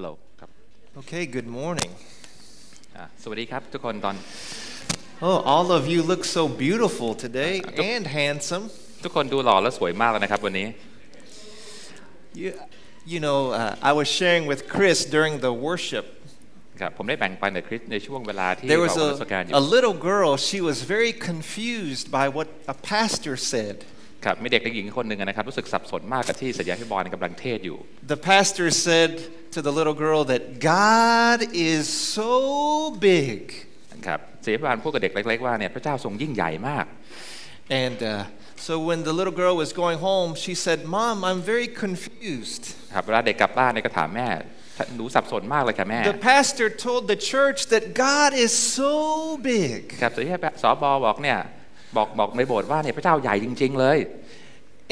Hello ครับ Okay, good morning. สวัสดีครับทุกคนตอน Oh, all of you look so beautiful today and handsome. ทุกคนดูหล่อและสวยมากเลยนะครับวันนี้ I was sharing with Chris during the worship. ครับผมได้แบ่งปันกับคริสในช่วงเวลาที่ There เรา was นมัสการอยู่ a little girl. She was very confused by what a pastor said. ครับมีเด็กหญิงคนหนึ่งนะครับรู้สึกสับสนมากกับที่ศิษยาภิบาลกำลังเทศอยู่ The pastor said to the little girl that God is so big. ครับศิษยาภิบาลพูดกับเด็กเล็กๆว่าเนี่ยพระเจ้าทรงยิ่งใหญ่มาก And so when the little girl was going home, she said, "Mom, I'm very confused." ครับเวลาเด็กกลับบ้านเนี่ยก็ถามแม่หนูสับสนมากเลยค่ะแม่ The pastor told the church that God is so big. ครับศิษยาสบบอกเนี่ยบอกในโบสถ์ว่าเนี่ยพระเจ้าใหญ่จริงๆเลย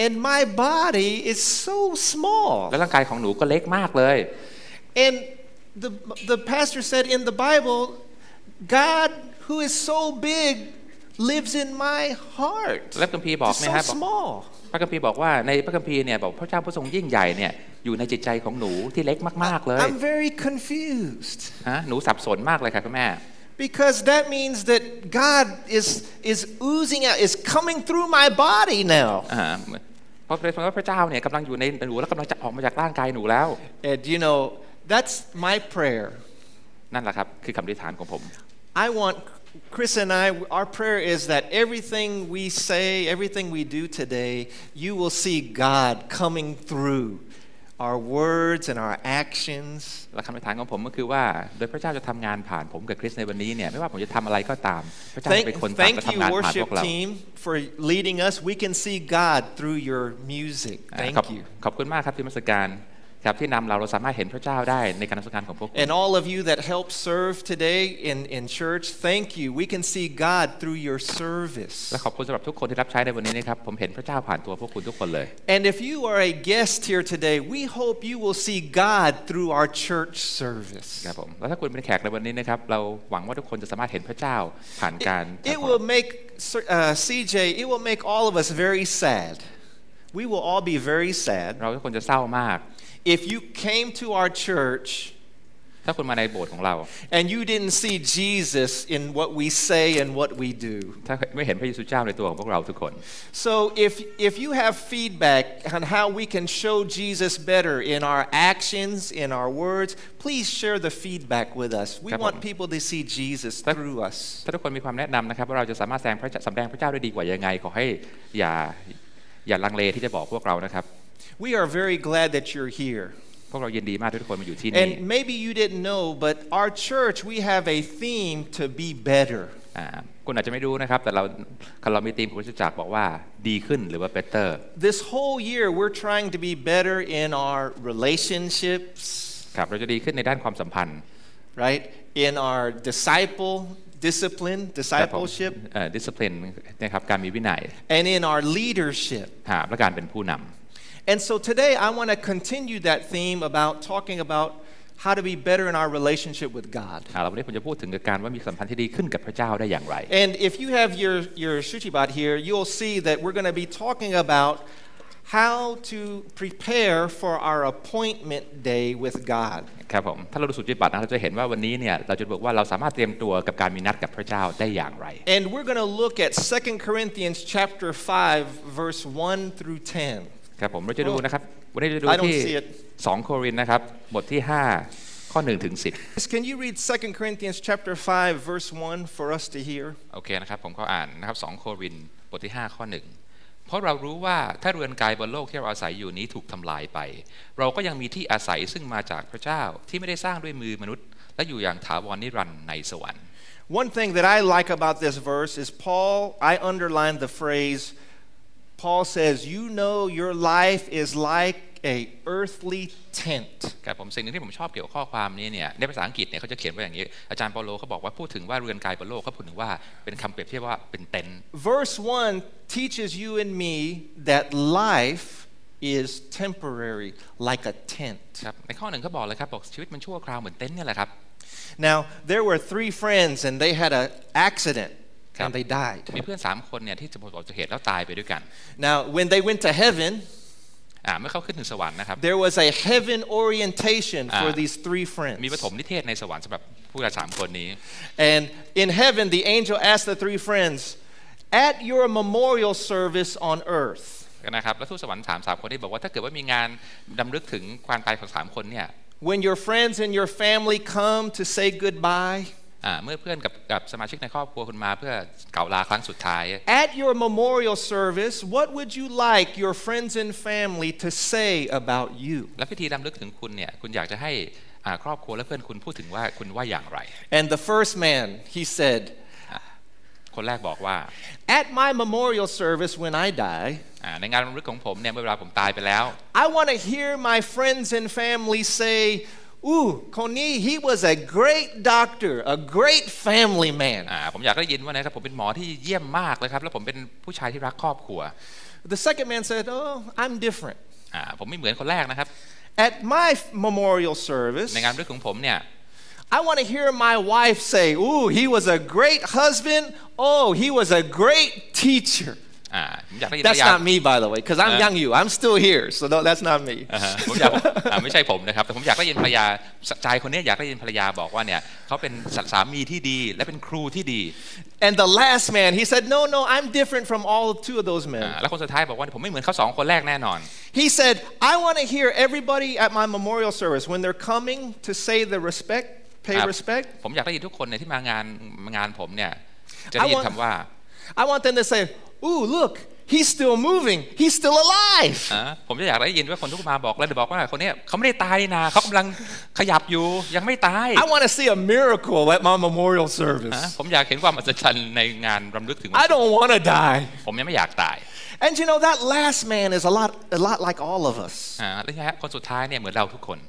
And my body is so small. และร่างกายของหนูก็เล็กมากเลย And the pastor said in the Bible, God who is so big lives in my heart. และคัมภีร์บอก It's นะค so รับ small. พระคัมภีร์บอกว่าในพระคัมภีร์เนี่ยบอกพระเจ้าผู้ทรงยิ่งใหญ่เนี่ยอยู่ในจิตใจของหนูที่เล็กมากๆเลย I'm very confused. หนูสับสนมากเลยครับคุณแม่ Because that means that God is oozing out, is coming through my body now. เพราะว่าพระเจ้าเนี่ยกำลังอยู่ในหนูและกำลังจะออกมาจากร่างกายหนูแล้ว And that's my prayer. นั่นแหละครับคือคำอธิษฐานของผม I want Chris and I, our prayer is that everything we say, everything we do today, you will see God coming through our words and our actions. และคำอธิษฐานของผมก็คือว่าโดยพระเจ้าจะทำงานผ่านผมกับคริสในวันนี้เนี่ยไม่ว่าผมจะทำอะไรก็ตามพระเจ้าจะเป็นคนทำและทำงานผ่านพวกเรา Thank you, worship team, for leading us. We can see God through your music. Thank you. ขอบคุณมากครับที่มาสการครับที่นำเราสามารถเห็นพระเจ้าได้ในการนมัสการของพวกคุณ And all of you that help serve today in church, thank you. We can see God through your service. และขอบคุณสำหรับทุกคนที่รับใช้ในวันนี้นะครับผมเห็นพระเจ้าผ่านตัวพวกคุณทุกคนเลย And if you are a guest here today, we hope you will see God through our church service. ครับผมแล้วถ้าคุณเป็นแขกในวันนี้นะครับเราหวังว่าทุกคนจะสามารถเห็นพระเจ้าผ่านการ It will make CJ, it will make all of us very sad. We will all be very sad. เราทุกคนจะเศร้ามาก If you came to our church ถ้าคุณมาในโบสถ์ของเรา and you didn't see Jesus in what we say and what we do. ถ้าไม่เห็นพระเยซูเจ้าในตัวของพวกเราทุกคน So if you have feedback on how we can show Jesus better in our actions, in our words, please share the feedback with us. We want people to see Jesus through us. ถ้าทุกคนมีความแนะนำนะครับว่าเราจะสามารถแสดงพระเจ้าได้ดีกว่ายังไงขอให้อย่าลังเลที่จะบอกพวกเรานะครับ We are very glad that you're here. พวกเรายินดีมากที่ทุกคนมาอยู่ที่นี่ And maybe you didn't know, but our church, we have a theme to be better. คุณอาจจะไม่รู้นะครับแต่เรามีธีมของพระจักรบอกว่าดีขึ้นหรือว่า better This whole year we're trying to be better in our relationships. ครับเราจะดีขึ้นในด้านความสัมพันธ์ Right? In our discipleship. discipline นะครับการมีวินัย And in our leadership. และการเป็นผู้นำAnd so today I want to continue that theme about talking about how to be better in our relationship with God. วันนี้ผมจะพูดถึงการว่ามีสัมพันธ์ที่ดีขึ้นกับพระเจ้าได้อย่างไร And if you have your Shuchibat here, you'll see that we're going to be talking about how to prepare for our appointment day with God. ครับผมถ้าเราดูสุจิบัตรนะเราจะเห็นว่าวันนี้เนี่ยเราจะบอกว่าเราสามารถเตรียมตัวกับการมีนัดกับพระเจ้าได้อย่างไร And we're going to look at 2 Corinthians chapter 5 verse 1 through 10. ครับผมเราจะดูนะครับวันนี้จะดูที่2 โครินธ์นะครับบทที่5ข้อ1ถึง10 Can you read 2 Corinthians chapter 5 verse 1 for us to hear? โอเคนะครับผมก็อ่านนะครับ2 โครินธ์บทที่5ข้อ1เพราะเรารู้ว่าถ้าเรือนกายบนโลกที่เราอาศัยอยู่นี้ถูกทำลายไปเราก็ยังมีที่อาศัยซึ่งมาจากพระเจ้าที่ไม่ได้สร้างด้วยมือมนุษย์และอยู่อย่างถาวรนิรันดร์ในสวรรค์ One thing that I like about this verse is I underlined the phrase Paul says, you know your life is like a earthly tent. ครับผมสิ่งนึงที่ผมชอบเกี่ยวกับข้อความนี้เนี่ยในภาษาอังกฤษเนี่ยเขาจะเขียนไว้อย่างนี้อาจารย์เปาโลเขาบอกว่าพูดถึงว่าเรือนกายบนโลกเขาพูดถึงว่าเป็นคำเปรียบเทียบว่าเป็นเต็นท์ Verse 1 teaches you and me that life is temporary like a tent. ครับในข้อ1เขาบอกเลยครับบอกชีวิตมันชั่วคราวเหมือนเต็นท์นี่แหละครับ Now there were 3 friends and they had an accident.And they died. มีเพื่อน3คนเนี่ยที่ประสบอุบัติเหตุแล้วตายไปด้วยกัน Now when they went to heaven, เมื่อเขาขึ้นถึงสวรรค์นะครับ there was a heaven orientation for these three มีป friends. ฐมนิเทศในสวรรค์สำหรับผู้ชาย3คนนี้ And in heaven, the angel asked the three friends, at your memorial service on earth, นะครับแล้วทูตสวรรค์สามคนนี้บอกว่าถ้าเกิดว่ามีงานรำลึกถึงความตายของ3คนเนี่ย when your friends and your family come to say goodbye, เมื่อเพื่อนกับสมาชิกในครอบครัวคุณมาเพื่อกล่าวลาครั้งสุดท้าย at your memorial service, what would you like your friends and family to say about you? และพิธีรำลึกถึงคุณเนี่ยคุณอยากจะให้ครอบครัวและเพื่อนคุณพูดถึงว่าคุณว่าอย่างไร And the first man, he said, คนแรกบอกว่า at my memorial service when I die, ในงานรำลึกของผมเนี่ยเมื่อเวลาผมตายไปแล้ว I want to hear my friends and family say, ooh, Koni, he was a great doctor, a great family man. ผมอยากได้ยินว่านะครับผมเป็นหมอที่เยี่ยมมากเลยครับแล้วผมเป็นผู้ชายที่รักครอบครัว The second man said, oh, I'm different. ผมไม่เหมือนคนแรกนะครับ At my memorial service, ในงานรำลึกของผมเนี่ย I want to hear my wife say, ooh, he was a great husband. Oh, he was a great teacher. ผมอยากได้ยิน That's not me, by the way, because I'm young you. I'm still here, so no, that's not me. ผมอยากไม่ใช่ผมนะครับแต่ผมอยากได้ยินภรรยาชายคนนี้อยากได้ยินภรรยาบอกว่าเนี่ยเขาเป็นสามีที่ดีและเป็นครูที่ดี And the last man, he said, no, I'm different from all two of those men. แล้วคนสุดท้ายบอกว่าผมไม่เหมือนเขา2คนแรกแน่นอน He said, I want to hear everybody at my memorial service when they're coming to say the pay respect. ผมอยากได้ยินทุกคนเนี่ยที่มางานผมเนี่ยจะได้ยินคำว่า I want them to say, ooh, look, he's still moving. He's still alive. ผมจะอยากได้ยินว่าคนทุกมาบอกแล้วบอกว่าคนนี้เขาไม่ได้ตายนะเขากำลังขยับอยู่ยังไม่ตาย I want to see a miracle at my memorial service. ผมอยากเห็นความอัศจรรย์ในงานรำลึกถึง I don't want to die. ผมยังไม่อยากตาย And you know, that last man is a lot like all of us. แล้วนะฮะคนสุดท้ายเนี่ยเหมือนเราทุกคน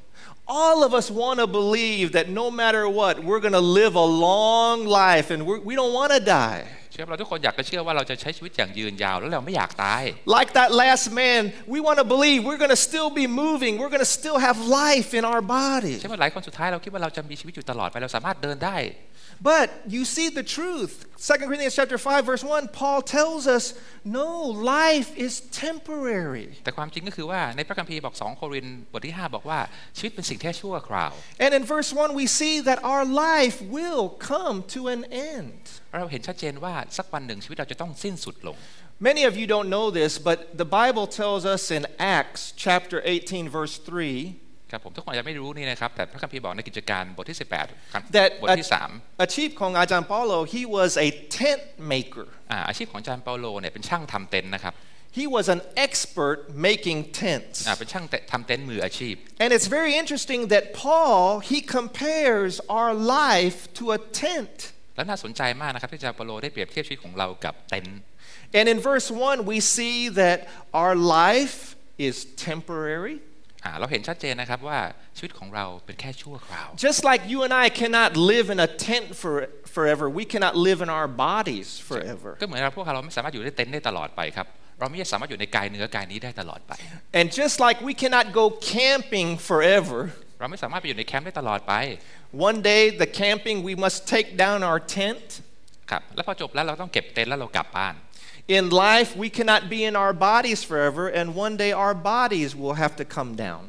All of us want to believe that no matter what, we're going to live a long life and we don't want to die. เชื่อเราทุกคนอยากจะเชื่อว่าเราจะใช้ชีวิตอย่างยืนยาวแล้วเราไม่อยากตาย Like that last man, we want to believe we're going to still be moving. We're going to still have life in our body. ใช่ไหมหลายคนสุดท้ายเราคิดว่าเราจะมีชีวิตอยู่ตลอดไปเราสามารถเดินได้ But you see the truth. 2 Corinthians chapter 5 verse 1, Paul tells us, no, life is temporary. แต่ความจริงก็คือว่าในพระคัมภีร์บอก2โครินธ์บทที่5บอกว่าชีวิตเป็นสิ่งแค่ชั่วคราว And in verse 1 we see that our life will come to an end. เราเห็นชัดเจนว่าสักวันหนึ่งชีวิตเราจะต้องสิ้นสุดลง Many of you don't know this, but the Bible tells us in Acts chapter 18 verse 3ครับผมทุกคนอาจจะไม่รู้นี่นะครับแต่พระคัมภีร์บอกในกิจการบทที่18ครับ that บทที่3 อาชีพของอาจารย์เปาโล he was a tent maker. อาชีพของอาจารย์เปาโลเนี่ยเป็นช่างทำเต็นท์นะครับ He was an expert making tents. เป็นช่างทำเต็นท์มืออาชีพ And it's very interesting that Paul, he compares our life to a tent. แล้วน่าสนใจมากนะครับที่อาจารย์เปาโลได้เปรียบเทียบชีวิตของเรากับเต็นท์ And in verse 1 we see that our life is temporary. เราเห็นชัดเจนนะครับว่าชีวิตของเราเป็นแค่ชั่วคราว Just like you and I cannot live in a tent forever, we cannot live in our bodies forever. ก็เหมือนเราพวกเราไม่สามารถอยู่ในเต็นท์ได้ตลอดไปครับเราไม่สามารถอยู่ในกายเนื้อกายนี้ได้ตลอดไป And just like we cannot go camping forever, เราไม่สามารถไปอยู่ในแคมป์ได้ตลอดไป one day the camping we must take down our tent. ครับแล้วพอจบแล้วเราต้องเก็บเต็นท์แล้วเรากลับบ้าน In life we cannot be in our bodies forever, and one day our bodies will have to come down.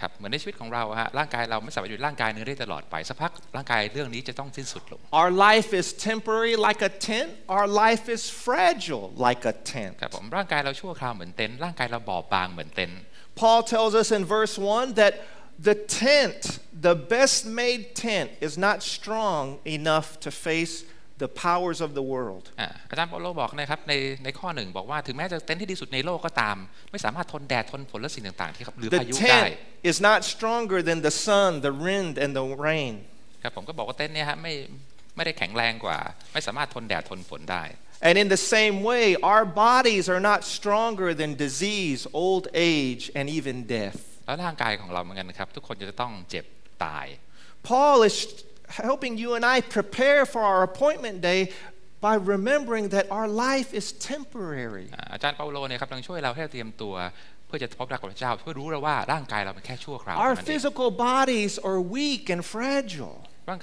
ครับเหมือนในชีวิตของเราฮะร่างกายเราไม่สามารถอยู่ในร่างกายเนื้อได้ตลอดไปสักพักร่างกายเรื่องนี้จะต้องสิ้นสุดลง Our life is temporary like a tent. Our life is fragile like a tent. ครับผมร่างกายเราชั่วคราวเหมือนเต็นท์ร่างกายเราบอบบางเหมือนเต็นท์ Paul tells us in verse 1 that the tent, the best made tent, is not strong enough to face the powers of the world. อาจารย์เปาโลบอกนะครับในข้อหนึ่งบอกว่าถึงแม้จะเต็นท์ที่ดีสุดในโลกก็ตามไม่สามารถทนแดดทนฝนและสิ่งต่างๆที่หรือพายุ The ได้ tent is not stronger than the sun, the wind, and the rain. ครับผมก็บอกว่าเต็นท์เนี่ยฮะไม่ได้แข็งแรงกว่าไม่สามารถทนแดดทนฝนได้ And in the same way, our bodies are not stronger than disease, old age, and even death. แล้วร่างกายของเราเหมือนกันนะครับทุกคนจะต้องเจ็บตาย Paul is helping you and I prepare for our appointment day by remembering that our life is temporary. อาจารย์เปาโลเนี่ยครับกำลังช่วยเราให้เตรียมตัวเพื่อจะพบรักกับพระเจ้าเพื่อรู้เราว่าร่างกายเราเป็นแค่ชั่วคราว Our physical bodies are weak and fragile. ร่าง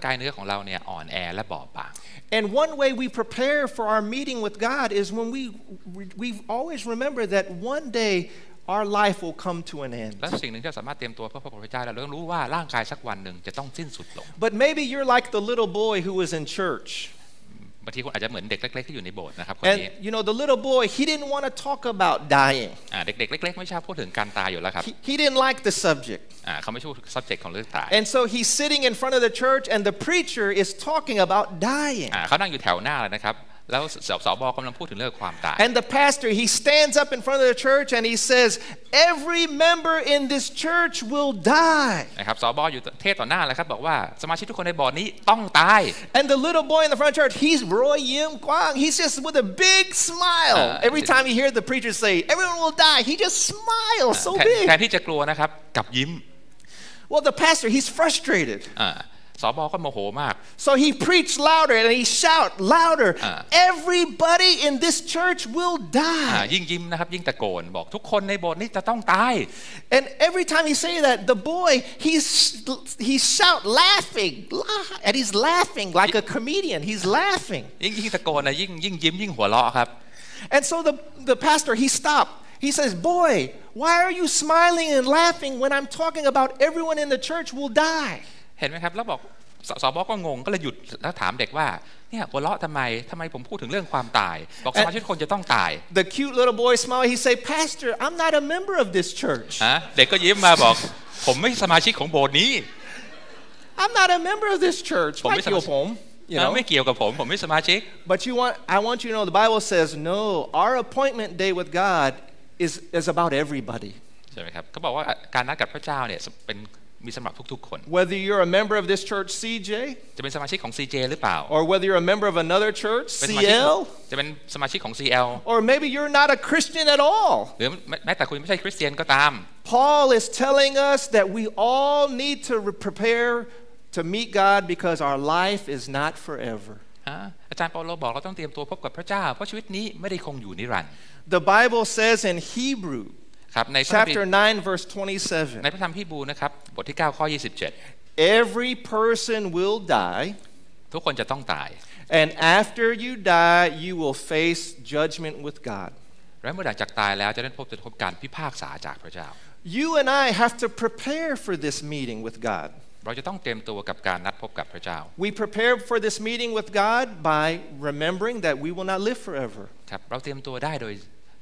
กายเนื้อของเราเนี่ยอ่อนแอและบอบบาง And one way we prepare for our meeting with God is when we always remember that one day our life will come to an end. และสิ่งหนึ่งที่เราสามารถเตรียมตัวเพื่อพบกับพระเจ้าเราต้องรู้ว่าร่างกายสักวันหนึ่งจะต้องสิ้นสุดลง But maybe you're like the little boy who was in church. บางทีคุณอาจจะเหมือนเด็กเล็กๆที่อยู่ในโบสถ์นะครับคนนี้ And you know, the little boy, he didn't want to talk about dying. เด็กๆเล็กๆไม่ชอบพูดถึงการตายอยู่แล้วครับ He didn't like the subject. เขาไม่ชอบ subject ของเรื่องตาย And so he's sitting in front of the church and the preacher is talking about dying. เขานั่งอยู่แถวหน้าเลยนะครับแล้วสบกำลังพูดถึงเรื่องความตาย And the pastor, he stands up in front of the church and he says, every member in this church will die. นะครับสบอยู่เทศต่อหน้าเลยครับบอกว่าสมาชิกทุกคนในโบสถ์นี้ต้องตาย And the little boy in the front of the church, he's Roy Yim Kwang. He's just with a big smile. Every time he hears the preacher say, everyone will die, he just smiles so แทน big. ที่จะกลัวนะครับกลับยิ้ม Well, the pastor, he's frustrated. สบก็โมโหมาก So he preached louder and he shout louder. Everybody in this church will die. ยิ่งยิ้มนะครับยิ่งตะโกนบอกทุกคนในโบสถ์นี้จะต้องตาย And every time he say that, the boy, he shout laughing. And he's laughing like a comedian. He's laughing. ยิ่งตะโกนนะยิ่งยิ้มยิ่งหัวเราะครับ And so the pastor, he stopped. He says, boy, why are you smiling and laughing when I'm talking about everyone in the church will die? เห็นไหมครับแล้วบอกสบก็งงก็เลยหยุดแล้วถามเด็กว่าเนี่ยหัวเราะทำไมผมพูดถึงเรื่องความตายบอกสมาชิกทุกคนจะต้องตาย The cute little boy smiled. He said, Pastor, I'm not a member of this church. เด็กก็ยิ้มมาบอกผมไม่สมาชิกของโบสถ์นี้ I'm not a member of this church. ผมไม่สมาชิก ไม่เกี่ยวกับผมไม่สมาชิก But I want you to know the Bible says, no, our appointment day with God is about everybody. ใช่ไหมครับเขาบอกว่าการนัดกับพระเจ้าเนี่ยมีสำหรับทุกๆคน Whether you're a member of this church, CJ, จะเป็นสมาชิกของ CJ หรือเปล่า or whether you're a member of another church, CL, จะเป็นสมาชิกของ CL, or maybe you're not a Christian at all. หรือแม้แต่คุณไม่ใช่คริสเตียนก็ตาม Paul is telling us that we all need to prepare to meet God because our life is not forever. อาจารย์เปาโลบอกเราต้องเตรียมตัวพบกับพระเจ้าเพราะชีวิตนี้ไม่ได้คงอยู่นิรันดร์ The Bible says in Hebrew, ครับใน chapter 9, verse 27, ในพระธรรมฮีบรูนะครับบทที่9ข้อ27 every person will die, ทุกคนจะต้องตาย and after you die, you will face judgment with God. และเมื่อหลังจากตายแล้วจะได้พบการพิพากษาจากพระเจ้า You and I have to prepare for this meeting with God. เราจะต้องเตรียมตัวกับการนัดพบกับพระเจ้า We prepare for this meeting with God by remembering that we will not live forever. ครับเราเตรียมตัวได้โดย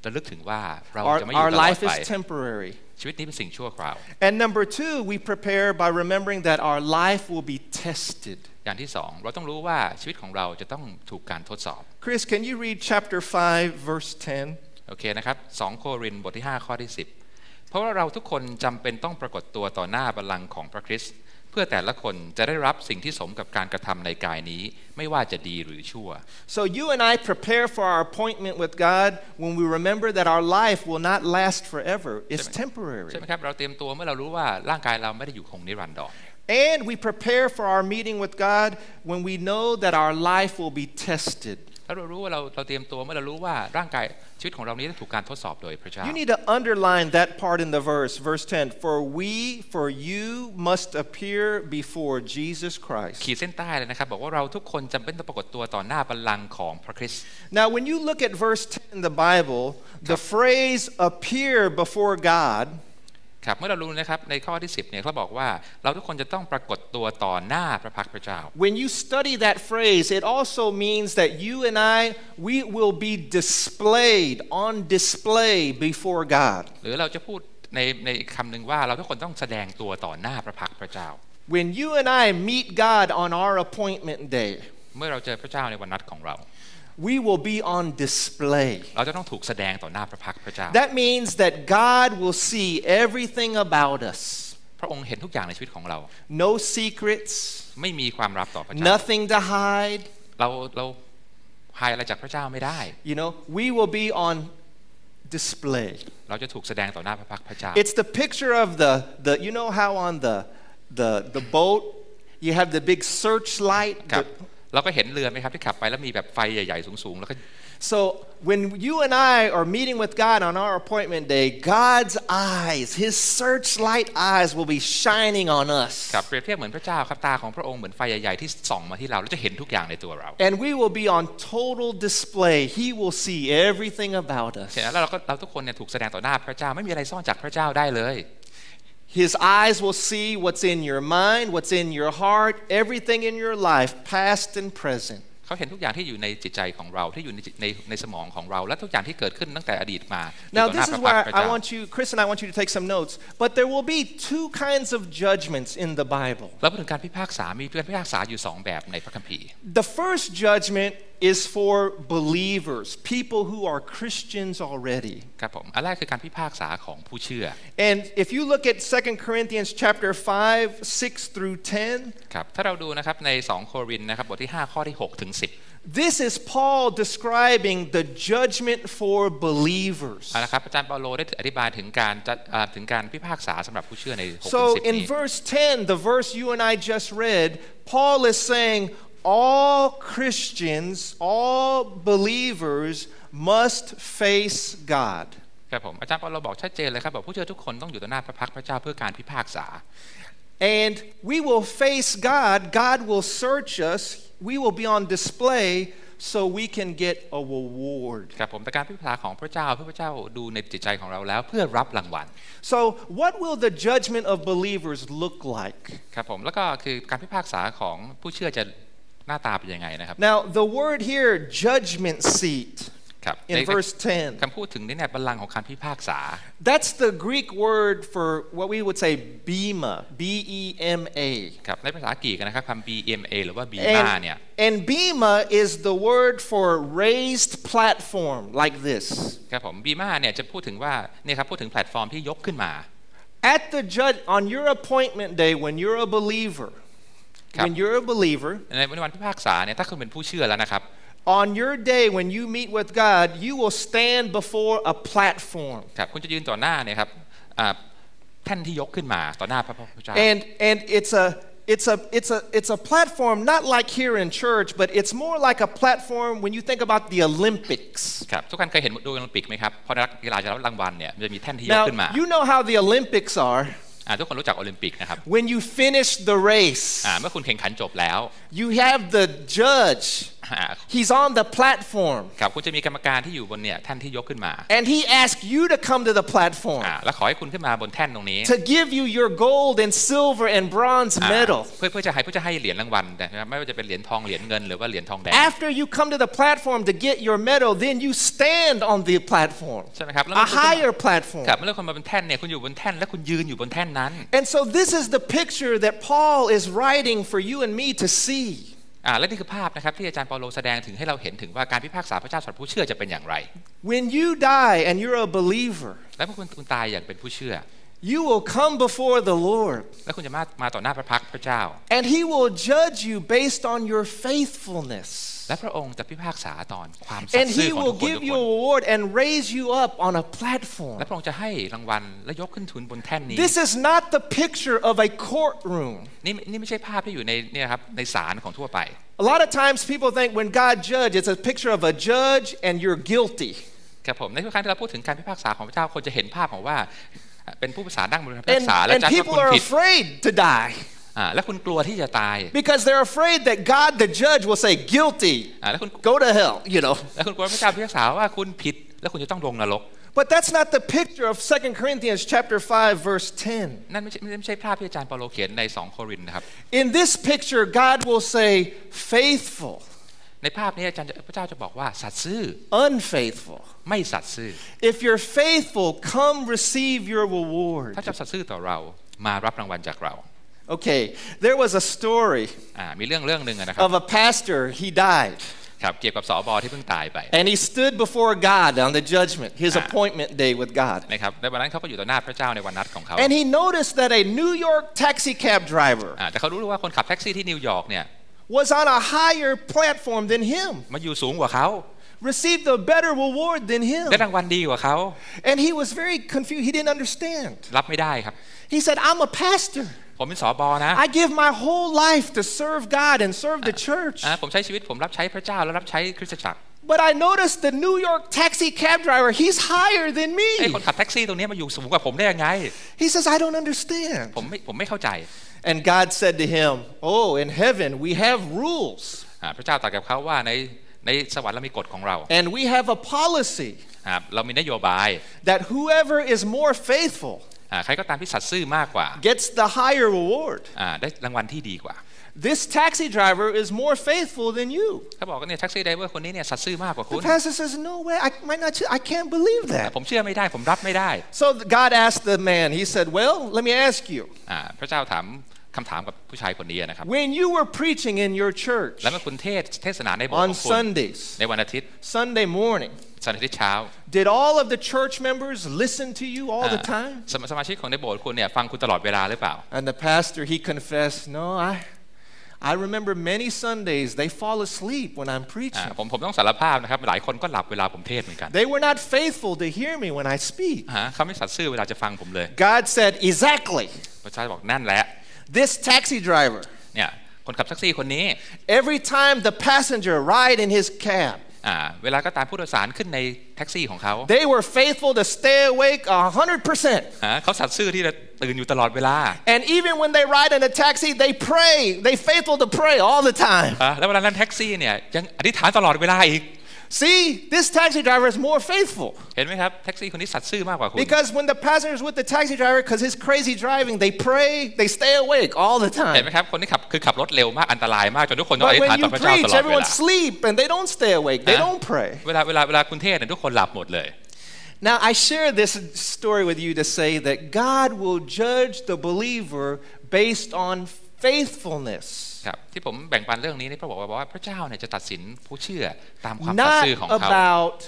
ระลึกถึงว่าเราจะไม่อยู่ Our ตลอด life ไป is temporary. ชีวิตนี้เป็นสิ่งชั่วคราว And number two, we prepare by remembering that our life will be tested. อย่างที่สองเราต้องรู้ว่าชีวิตของเราจะต้องถูกการทดสอบ Chris, can you read chapter 5, verse 10? โอเคนะครับ2โครินธ์บทที่5ข้อที่10เพราะว่าเราทุกคนจำเป็นต้องปรากฏตัวต่อหน้าบัลลังก์ของพระคริสต์เพื่อแต่ละคนจะได้รับสิ่งที่สมกับการกระทำในกายนี้ไม่ว่าจะดีหรือชั่ว So you and I prepare for our appointment with God when we remember that our life will not last forever. It's temporary. ใช่ไหมครับเราเตรียมตัวเมื่อเรารู้ว่าร่างกายเราไม่ได้อยู่คงนิรันดร And we prepare for our meeting with God when we know that our life will be tested. ถ้าเรารู้ว่าเราเตรียมตัวเมื่อเรารู้ว่าร่างกายชีวิตของเรานี้ถูกการทดสอบโดยพระเจ้า You need to underline that part in the verse 10. For you must appear before Jesus Christ. ขีดเส้นใต้เลยนะครับบอกว่าเราทุกคนจำเป็นต้องปรากฏตัวต่อหน้าบัลลังก์ของพระคริสต์ Now when you look at verse 10 in the Bible, the phrase appear before Godครับเมื่อเรารู้นะครับในข้อที่10เนี่ยเขาบอกว่าเราทุกคนจะต้องปรากฏตัวต่อหน้าพระพักตร์พระเจ้า When you study that phrase, it also means that you and we will be on display before God. หรือเราจะพูดในคำหนึ่งว่าเราทุกคนต้องแสดงตัวต่อหน้าพระพักตร์พระเจ้า When you and I meet God on our appointment day, เมื่อเราเจอพระเจ้าในวันนัดของเรา we will be on display. เราจะต้องถูกแสดงต่อหน้าพระพักตร์พระเจ้า That means that God will see everything about us. พระองค์เห็นทุกอย่างในชีวิตของเรา No secrets, ไม่มีความลับต่อพระเจ้า nothing to hide. เราหายอะไรจากพระเจ้าไม่ได้ You know, we will be on display. เราจะถูกแสดงต่อหน้าพระพักตร์พระเจ้า It's the picture of the you know how on the boat you have the big searchlight. ครับเราก็เห็นเรือไหมครับที่ขับไปแล้วมีแบบไฟใหญ่ๆสูงๆแล้วก็ So when you and I are meeting with God on our appointment day, God's eyes, His searchlight eyes will be shining on us. ครับเปรียบเทียบเหมือนพระเจ้าครับตาของพระองค์เหมือนไฟใหญ่ๆที่ส่องมาที่เราแล้วจะเห็นทุกอย่างในตัวเรา And we will be on total display. He will see everything about us. เห็นแล้วเราทุกคนเนี่ยถูกแสดงต่อหน้าพระเจ้าไม่มีอะไรซ่อนจากพระเจ้าได้เลย His eyes will see what's in your mind, what's in your heart, everything in your life, past and present. เขาเห็นทุกอย่างที่อยู่ในจิตใจของเราที่อยู่ในสมองของเราและทุกอย่างที่เกิดขึ้นตั้งแต่อดีตมา Now this is where I want you, Chris and I want you to take some notes. But there will be two kinds of judgments in the Bible. แล้วพูดถึงการพิพากษามีการพิพากษาอยู่2แบบในพระคัมภีร์ The first judgment is for believers, people who are Christians already. ครับผมอันแรกคือการพิพากษาของผู้เชื่อ And if you look at 2 Corinthians chapter 5, 6 through 10, ครับถ้าเราดูนะครับใน2โครินธ์นะครับบทที่5ข้อที่6ถึง10 this is Paul describing the judgment for believers. นะครับอาจารย์เปาโลได้อธิบายถึงการพิพากษาสำหรับผู้เชื่อใน6ถึง So 10 in นี้ verse 10, the verse you and I just read, Paul is saying all Christians, all believers must face God. ครับผมอาจารย์เปาโลบอกชัดเจนเลยครับบอกผู้เชื่อทุกคนต้องอยู่ต่อหน้าพระพักพระเจ้าเพื่อการพิพากษา And we will face God. God will search us. We will be on display so we can get a reward. ครับผมแต่การพิพากษาของพระเจ้าเพื่อพระเจ้าดูในจิตใจของเราแล้วเพื่อรับรางวัล So what will the judgment of believers look like? ครับผมแล้วก็คือการพิพากษาของผู้เชื่อจะหน้าตาเป็นยังไงนะครับ Now the word here, judgment seat, ครับ in verse 10. คำพูดถึงนี่เนี่ยบัลลังก์ของการพิพากษา That's the Greek word for what we would say bema, B-E-M-A. ครับในภาษากรีกนะครับคำ BMA หรือว่า BMA เนี่ย And bema is the word for raised platform like this. ครับผม BMA เนี่ยจะพูดถึงว่าเนี่ยครับพูดถึงแพลตฟอร์มที่ยกขึ้นมา At the judge on your appointment day when you're a believer, when you're a believer, ในวันพิพากษาเนี่ยถ้าคุณเป็นผู้เชื่อแล้วนะครับ on your day when you meet with God, you will stand before a platform. ครับคุณจะยืนต่อหน้าเนี่ยครับแท่นที่ยกขึ้นมาต่อหน้าพระเจ้า And it's a platform not like here in church, but it's more like a platform when you think about the Olympics. ครับทุกคนเคยเห็นดูโอลิมปิกไหมครับพอนักกีฬาจะรับรางวัลเนี่ยมันจะมีแท่นที่ยก Now, ขึ้นมา you know how the Olympics are. ทุกคนรู้จักโอลิมปิกนะครับ When you finish the race, เมื่อคุณแข่งขันจบแล้ว you have the judge. He's on the platform. ครับคุณจะมีกรรมการที่อยู่บนเนี่ยแท่นที่ยกขึ้นมา And he asks you to come to the platform แล้วขอให้คุณขึ้นมาบนแท่นตรงนี้ to give you your gold and silver and bronze medal. เพื่อจะให้เหรียญรางวัลนะครับไม่ว่าจะเป็นเหรียญทองเหรียญเงินหรือว่าเหรียญทองแดง After you come to the platform to get your medal, then you stand on the platform. ใช่ไหมครับ A higher platform. ครับเมื่อคุณมาบนแท่นเนี่ยคุณอยู่บนแท่นและคุณยืนอยู่บนแท่นนั้น And so this is the picture that Paul is writing for you and me to see. และนี่คือภาพนะครับที่อาจารย์เปาโลแสดงถึงให้เราเห็นถึงว่าการพิพากษาพระเจ้าสำหรับผู้เชื่อจะเป็นอย่างไร When you die and you're a believer, และเมื่อคุณตายอย่างเป็นผู้เชื่อ you will come before the Lord. และคุณจะมาต่อหน้าพระพักพระเจ้า And he will judge you based on your faithfulness. และพระองค์จะพิพากษาตอนความสัต And ย์ซื่ he อของทุ will กคน give you a reward and raise you up on a platform. และพระองค์จะให้รางวัลและยกขึ้นทุนบนแท่นนี้ This is not the picture of a courtroom. นี่ไม่ใช่ภาพที่อยู่ในเนี่ยครับในศาลของทั่วไป A lot of times people think when God judges, it's a picture of a judge and you're guilty. ครับผมในทุกครั้งที่เราพูดถึงการพิพากษาของพระเจ้าคนจะเห็นภาพของว่าเป็นผู้พิพากษานั่งบนพิพากษาและ And จะว่า people คุณ are ผิด afraid to die และคุณกลัวที่จะตาย because they're afraid that God, the judge, will say guilty. แล้วคุณ Go to hell, you know. แล้วคุณกลัวพระเจ้าพิพากษาว่าคุณผิดแล้วคุณจะต้องลงนรก But that's not the picture of 2 Corinthians chapter 5 verse 10. นั่นไม่ใช่ภาพที่อาจารย์เปาโลเขียนใน2โครินธ์นะครับ In this picture, God will say faithful, ในภาพนี้พระเจ้าจะบอกว่าสัตย์ซื่อ unfaithful. ไม่สัตย์ซื่อ If you're faithful, come receive your reward. ถ้าเจ้าสัตย์ซื่อต่อเรามารับรางวัลจากเรา Okay, there was a story มีเรื่องหนึ่งนะครับ of a pastor. He died. ครับเกี่ยวกับสบที่เพิ่งตายไป And he stood before God on the judgment, his appointment day with God. นะครับในวันนั้นเขาก็อยู่ต่อหน้าพระเจ้าในวันนัดของเขา And he noticed that a New York taxi cab driver แต่เขารู้ว่าคนขับแท็กซี่ที่นิวยอร์กเนี่ย was on a higher platform than him, มาอยู่สูงกว่าเขา received a better reward than him. ได้รางวัลดีกว่าเขา And he was very confused. He didn't understand. รับไม่ได้ครับ He said, I'm a pastor. ผมเป็นสบนะ I give my whole life to serve God and serve the church. ผมใช้ชีวิตผมรับใช้พระเจ้าและรับใช้คริสตจักร But I noticed the New York taxi cab driver, he's higher than ไอ้ me. คนขับแท็กซี่ตรงนี้มาอยู่สูงกว่าผมได้ยังไง He says, I don't understand. ผมไม่เข้าใจ And God said to him, oh, in heaven we have rules พระเจ้าตรัสกับเขาว่าในสวรรค์เรามีกฎของเรา and we have a policy เรามีนโยบาย that whoever is more faithful ใครก็ตามที่สัตย์ซื่อมากกว่า gets the higher reward. ได้รางวัลที่ดีกว่า This taxi driver is more faithful than you. เขาบอกว่าเนี่ยแท็กซี่ไดเวอร์คนนี้เนี่ยสัตย์ซื่อมากกว่าคุณ The pastor says, no way, I can't believe that. ผมเชื่อไม่ได้ผมรับไม่ได้ So God asked the man, he said, well, let me ask you. พระเจ้าถามคำถามกับผู้ชายคนนี้นะครับ When you were preaching in your church แล้วเมื่อคุณเทศนาในโบสถ์ข on องคุณ Sundays, ในวันอาทิตย์ Sunday morning, วันอาทิตย์เช้า did all of the church members listen to you all the time? สมาชิกของในโบสถ์คุณเนี่ยฟังคุณตลอดเวลาหรือเปล่า And the pastor, he confessed, no, I remember many Sundays they fall asleep when I'm preaching. ผมต้องสารภาพนะครับหลายคนก็หลับเวลาผมเทศเหมือนกัน They were not faithful to hear me when I speak. เขาไม่สัตย์ซื่อเวลาจะฟังผมเลย God said, exactly. พระเจ้าบอกนั่นแหละ This taxi driver, เนี่ยคนขับแท็กซี่คนนี้ every time the passenger ride in his cab, เวลาก็ตามผู้โดยสารขึ้นในแท็กซี่ของเขา they were faithful to stay awake 100%. เขาสัตย์ซื่อที่จะตื่นอยู่ตลอดเวลา And even when they ride in a taxi, they pray. They faithful to pray all the time. แล้วเวลานั้นแท็กซี่เนี่ยยังอธิษฐานตลอดเวลาอีก See, this taxi driver is more faithful. เห็นไหมครับแท็กซี่คนนี้สัตย์ซื่อมากกว่าคุณ Because when the passengers with the taxi driver, because his crazy driving, they pray, they stay awake all the เห็น time. ไหมครับคนที่ขับรถเร็วมากอันตรายมากจนทุกคนต้องอ But ธิษฐาน when ต่ you อพระเจ้าต preach, ลอดเว everyone ลา sleep and they don't stay awake. They don't pray. เวลาคุณเทศเนี่ยทุกคนหลับหมดเลย Now, I share this story with you to say that God will judge the believer based on faithfulness. ครับที่ผมแบ่งปันเรื่องนี้นี่เพราะบอกว่าพระเจ้าเนี่ยจะตัดสินผู้เชื่อตามความสัตย์ Not ซื่อของเขา about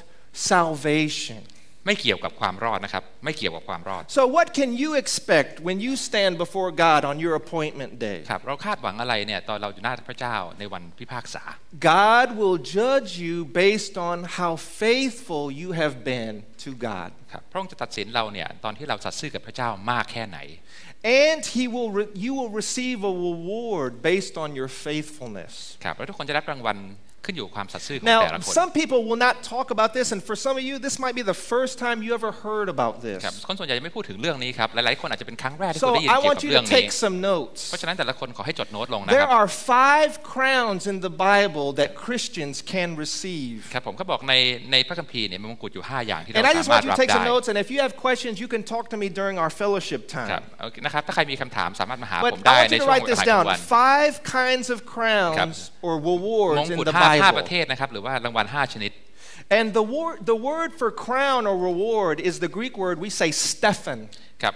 salvation. ไม่เกี่ยวกับความรอดนะครับไม่เกี่ยวกับความรอด So what can you expect when you stand before God on your appointment day? ครับเราคาดหวังอะไรเนี่ยตอนเราอยู่หน้าพระเจ้าในวันพิพากษา God will judge you based on how faithful you have been to God. ครับพระองค์จะตัดสินเราเนี่ยตอนที่เราสัตย์ซื่อกับพระเจ้ามากแค่ไหน And you will receive a reward based on your faithfulness. ครับแล้วทุกคนจะรับรางวัลขึ้นอยู่กับความสัตย์ซื่อของ Now, แต่ละคน some people will not talk about this, and for some of you, this might be the first time you ever heard about this. ครับคนส่วนใหญ่จะไม่พูดถึงเรื่องนี้ครับหลายๆคนอาจจะเป็นครั้งแรกที่คุ So ณได้ยิน I เกี่ยว want กับ you เรื่ to องนี้ take some notes. เพราะฉะนั้นแต่ละคนขอให้จดโน้ตลงนะค There รับ are 5 crowns in the Bible that Christians can receive. ครับผมเขาบอกในพระคัมภีร์เนี่ยมีมงกุฎอยู่5อย่างที่เรา And I just สามาร want ถ you รั to บ take ได้ some notes, and if you have questions, you can talk to me during our fellowship ครับ time. นะครับถ้าใครมีคำถามสามารถมาหาผม But ได้ I want ใน you to ช่วง write เว this ลาของ down. วัน 5 kinds of crowns or ม rewards ง in กุฎ the 5 ประ Bible. เทศนะครับหรือว่ารางวัล5ชนิด And the word for crown or reward is the Greek word we say Stephan. ครับ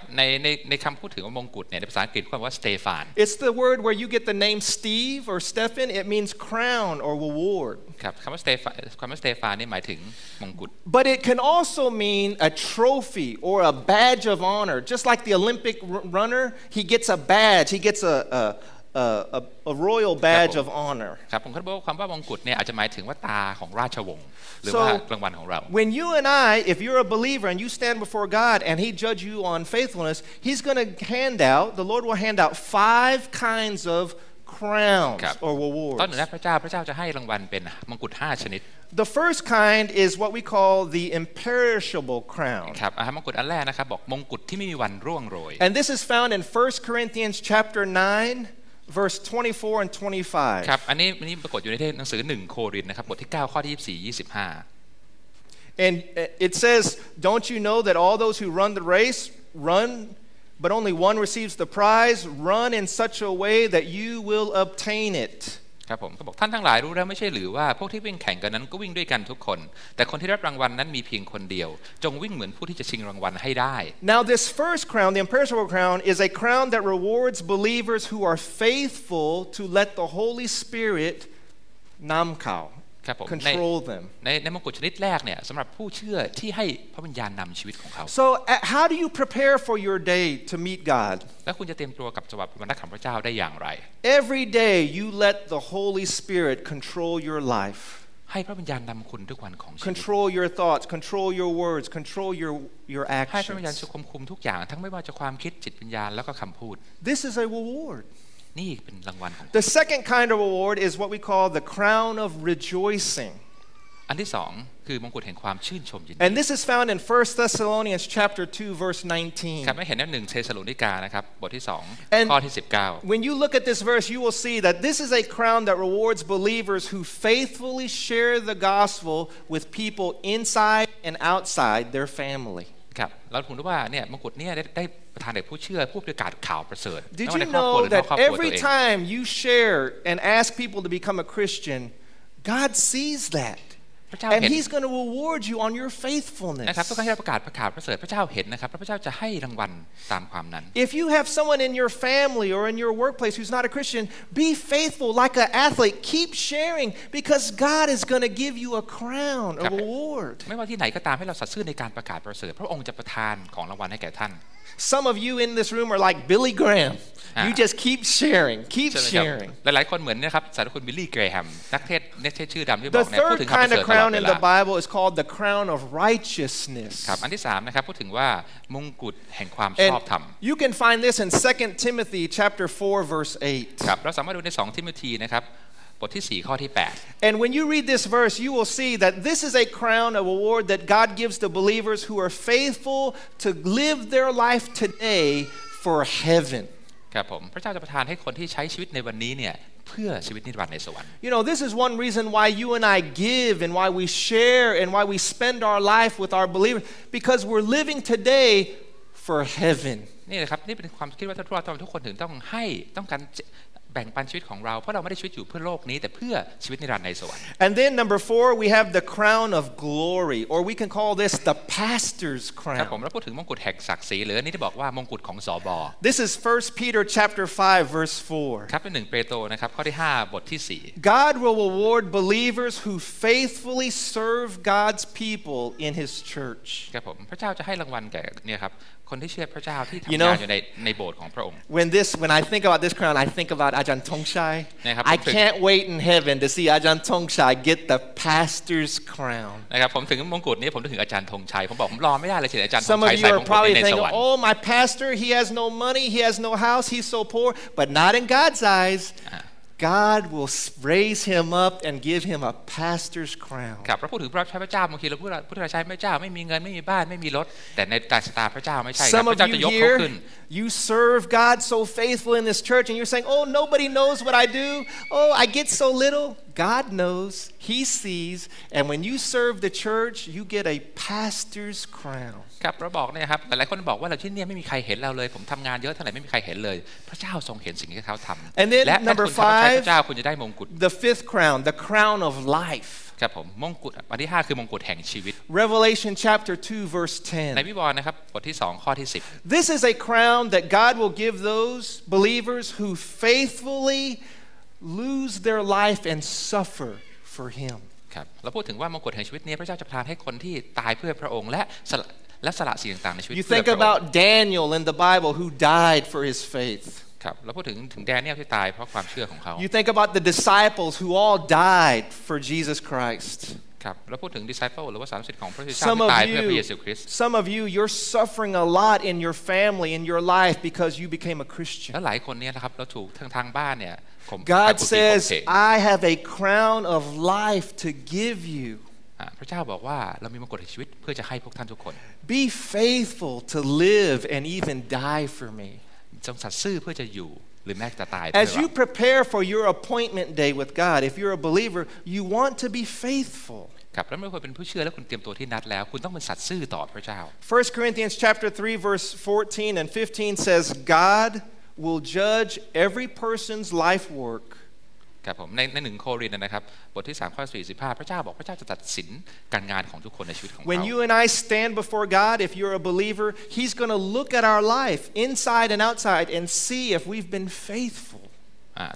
ในคำพูดถึงว่ามงกุฎเนี่ยในภาษาอังกฤษคำว่าสเตฟาน It's the word where you get the name Steve or Stephan. It means crown or reward. ครับคำว่าสเตฟานนี่หมายถึงมงกุฎ But it can also mean a trophy or a badge of honor. Just like the Olympic runner, he gets a badge. He gets a royal badge of honor. ครับผมคิดว่าคำว่ามงกุฎเนี่ยอาจจะหมายถึงว่าตาของราชวงศ์หรือว่ารางวัลของเรา When you and I, if you're a believer and you stand before God and He judge you on faithfulness, He's going to the Lord will hand out 5 kinds of crowns or ตอนหนึ่ง rewards. นะพระเจ้าจะให้รางวัลเป็นมงกุฎ5ชนิด The first kind is what we call the imperishable crown. ครับมงกุฎอันแรกนะครับบอกมงกุฎที่ไม่มีวันร่วงโรย And this is found in 1 Corinthians chapter 9, verse 24 and 25. ครับอันนี้ปรากฏอยู่ในหนังสือ1โครินธ์นะครับบทที่9ข้อที่24-25 And it says, don't you know that all those who run the race run, but only one receives the prize? Run in such a way that you will obtain it. ครับผมก็บอกท่านทั้งหลายรู้แล้วไม่ใช่หรือว่าพวกที่วิ่งแข่งกันนั้นก็วิ่งด้วยกันทุกคนแต่คนที่รับรางวัลนั้นมีเพียงคนเดียวจงวิ่งเหมือนผู้ที่จะชิงรางวัลให้ได้ Now this first crown, the imperishable crown, is a crown that rewards believers who are faithful to let the Holy Spirit namkao, ครับผม control them. ในมงกุฎชนิดแรกเนี่ยสำหรับผู้เชื่อที่ให้พระวิญญาณนำชีวิตของเขา So how do you prepare for your day to meet God? แล้วคุณจะเตรียมตัวกับสวรรค์วันนักขับพระเจ้าได้อย่างไร Every day you let the Holy Spirit control your life. ให้พระวิญญาณนำคุณทุกวันของชีวิต Control your thoughts, control your words, control your ให้พระวิญญาณ actions. ควบคุมทุกอย่างทั้งไม่ว่าจะความคิดจิตวิญญาณแล้วก็คำพูด This is a reward. นี่เป็นรางวัลของ The second kind of reward is what we call the crown of rejoicing. อันที่สองคือมงกุฎแห่งความชื่นชมยินดี And this is found in 1 Thessalonians chapter 2 verse 19. ครับไม่เห็นใน1 เทสโลนิกานะครับบทที่ And 2ข้อที่ 19 when you look at this verse, you will see that this is a crown that rewards believers who faithfully share the gospel with people inside and outside their family. ครับเราถือว่าเนี่ยมงกุฎเนี่ยได้ประทานแด่ผู้เชื่อผู้ประกาศข่าวประเสริฐ Did ไม่ว่า you ในครอบครัวห know รือนอก that ครอบครัวตัว every เอง time you share and ask people to become a Christian, God sees that? พระเจ้า And เห็น He's going to reward you on your นะครับ faithfulness. ทุกครั้งที่เราประกาศข่าวประเสริฐพระเจ้าเห็นนะครับพระเจ้าจะให้รางวัลตามความนั้น If you have someone in your family or in your workplace who's not a Christian, be faithful like an athlete. Keep sharing because God is going to give you a crown, a reward. ไม่ว่าที่ไหนก็ตามให้เราสัตย์ซื่อในการประกาศประเสริฐพระองค์จะประทานของรางวัลให้แก่ท่าน Some of you in this room are like Billy Graham. You just keep sharing, keep ใช่ไหมครับ sharing. หลายๆคนเหมือนนะครับสารคุณบิลลี่เกรแฮมนักเทศชื่อดังที่บ The อกเนี่ยพูด third ถึงคำประ kind เสริ of ฐตลอด crown เว in ลา the Bible is called the crown of righteousness. ครับอันที่3นะครับพูดถึงว่ามงกุฎแห่งความชอบ And ธรรม you can find this in 2 Timothy chapter 4 verse 8. ครับเราสามารถดูใน2 ทิโมธีนะครับบทที่4ข้อที่8 And when you read this verse, you will see that this is a crown, a reward that God gives to believers who are faithful to live their life today for heaven. ครับผมพระเจ้าจะประทานให้คนที่ใช้ชีวิตในวันนี้เนี่ยเพื่อชีวิตนิรันดร์ในสวรรค์ You know, this is one reason why you and I give and why we share and why we spend our life with our believers, because we're living today for heaven. นี่นะครับนี่เป็นความคิดว่าทุกคนถึงต้องให้ต้องการแบ่งปันชีวิตของเราเพราะเราไม่ได้ชีวิตอยู่เพื่อโลกนี้แต่เพื่อชีวิตนิรันดร์ในสวรรค์ And then number 4, we have the crown of glory, or we can call this the pastor's ครับผม crown. เราพูดถึงมงกุฎแห่งศักดิ์ศรีหรืออันนี้ที่บอกว่ามงกุฎของสบ This is 1 Peter chapter 5 verse 4. ครับเป็น1 เปโตรนะครับข้อที่5บทที่4 God will reward believers who faithfully serve God's people in His church. ครับผมพระเจ้าจะให้รางวัลแก่เนี่ยครับคนที่เชื่อพระเจ้าที่ You ทำ know งานอยู่ในโบสถ์ของพระองค์ When I think about this crown, I think about Ajahn Tongshai. นะครับ I can't wait in heaven to see Ajahn Tongshai get the pastor's crown. นะครับผมถึงมงกุฎนี้ผมนึกถึงอาจารย์ธงชัยผมบอกผมรอไม่ได้เลยที่อาจารย์ธ Some ง of ชัย you ใส่ are มงกุฎ probably ในส thinking, วรรค์ oh, my pastor, he has no money, he has no house, he's so poor. But not in God's eyes. God will raise him up and give him a pastor's crown. ครับเราพูดถึงพระเจ้าบางทีเราพูดว่าพระเจ้าพระเจ้าไม่มีเงินไม่มีบ้านไม่มีรถแต่ในตาสตาพระเจ้าไม่ใช่ครับ Some พ of ระเจ้าจะ you ยกเขา here, ขึ้น you serve God so faithful in this church, and you're saying, oh, nobody knows what I do. Oh, I get so little. God knows. He sees. And when you serve the church, you get a pastor's crown. ครับเราบอกเนี่ยครับหลายๆคนบอกว่าเราที่นี่ไม่มีใครเห็นเราเลยผมทำงานเยอะเท่าไหร่ไม่มีใครเห็นเลยพระเจ้าทรงเห็นสิ่งที่เขาท And then ำและถ้า number คุณทำรับใช้ 5, พระเจ้าคุณจะได้มงกุฎ the fifth crown, the crown of life. ครับผมมงกุฎอันที่5คือมงกุฎแห่งชีวิต Revelation chapter 2, verse ใน 10. วิวรณ์นะครับบทที่2ข้อที่10 This is a crown that God will give those believers who faithfully lose their life and suffer for Him. ครับเราพูดถึงว่ามงกุฎแห่งชีวิตนี้พระเจ้าจะประทานให้คนที่ตายเพื่อพระองค์และสละสิ่งต่างๆในชีวิต You เพื่อ think พระองค์ about Daniel in the Bible who died for his faith. ครับเราพูดถึงแดเนียลที่ตายเพราะความเชื่อของเขา You think about the disciples who all died for Jesus Christ. ครับเราพูดถึง disciple หรือว่าสาวกของพระเจ้า Some ที่ of ตายเพื่อพระเยซูคริสต์ you're suffering a lot in your family, in your life, because you became a Christian. แล้วหลายคนเนี่ยนะครับเราถูกทางบ้านเนี่ยข่ม God ขู่ says, เขก I have a crown of life to give you. พระเจ้าบอกว่าเรามีมงกุฎแห่งชีวิตเพื่อจะให้พวกท่านทุกคน Be faithful to live and even die for me. จงสัตย์ซื่อเพื่อจะอยู่หรือแม้จะตายเพื่อ As you เรา prepare for your appointment day with God, if you're a believer, you want to be faithful. ครับแล้วเมื่อคุณเป็นผู้เชื่อแล้วคุณเตรียมตัวที่นัดแล้วคุณต้องเป็นสัตย์ซื่อต่อพระเจ้า 1 Corinthians chapter 3 verse 14 and 15 says, God will judge every person's life work. ครับผมใน1 โครินธ์นะครับบทที่3ข้อ45พระเจ้าบอกพระเจ้าจะตัดสินการงานของทุกคนในชีวิตของเรา When you and I stand before God, if you're a believer, He's going to look at our life inside and outside and see if we've been faithful.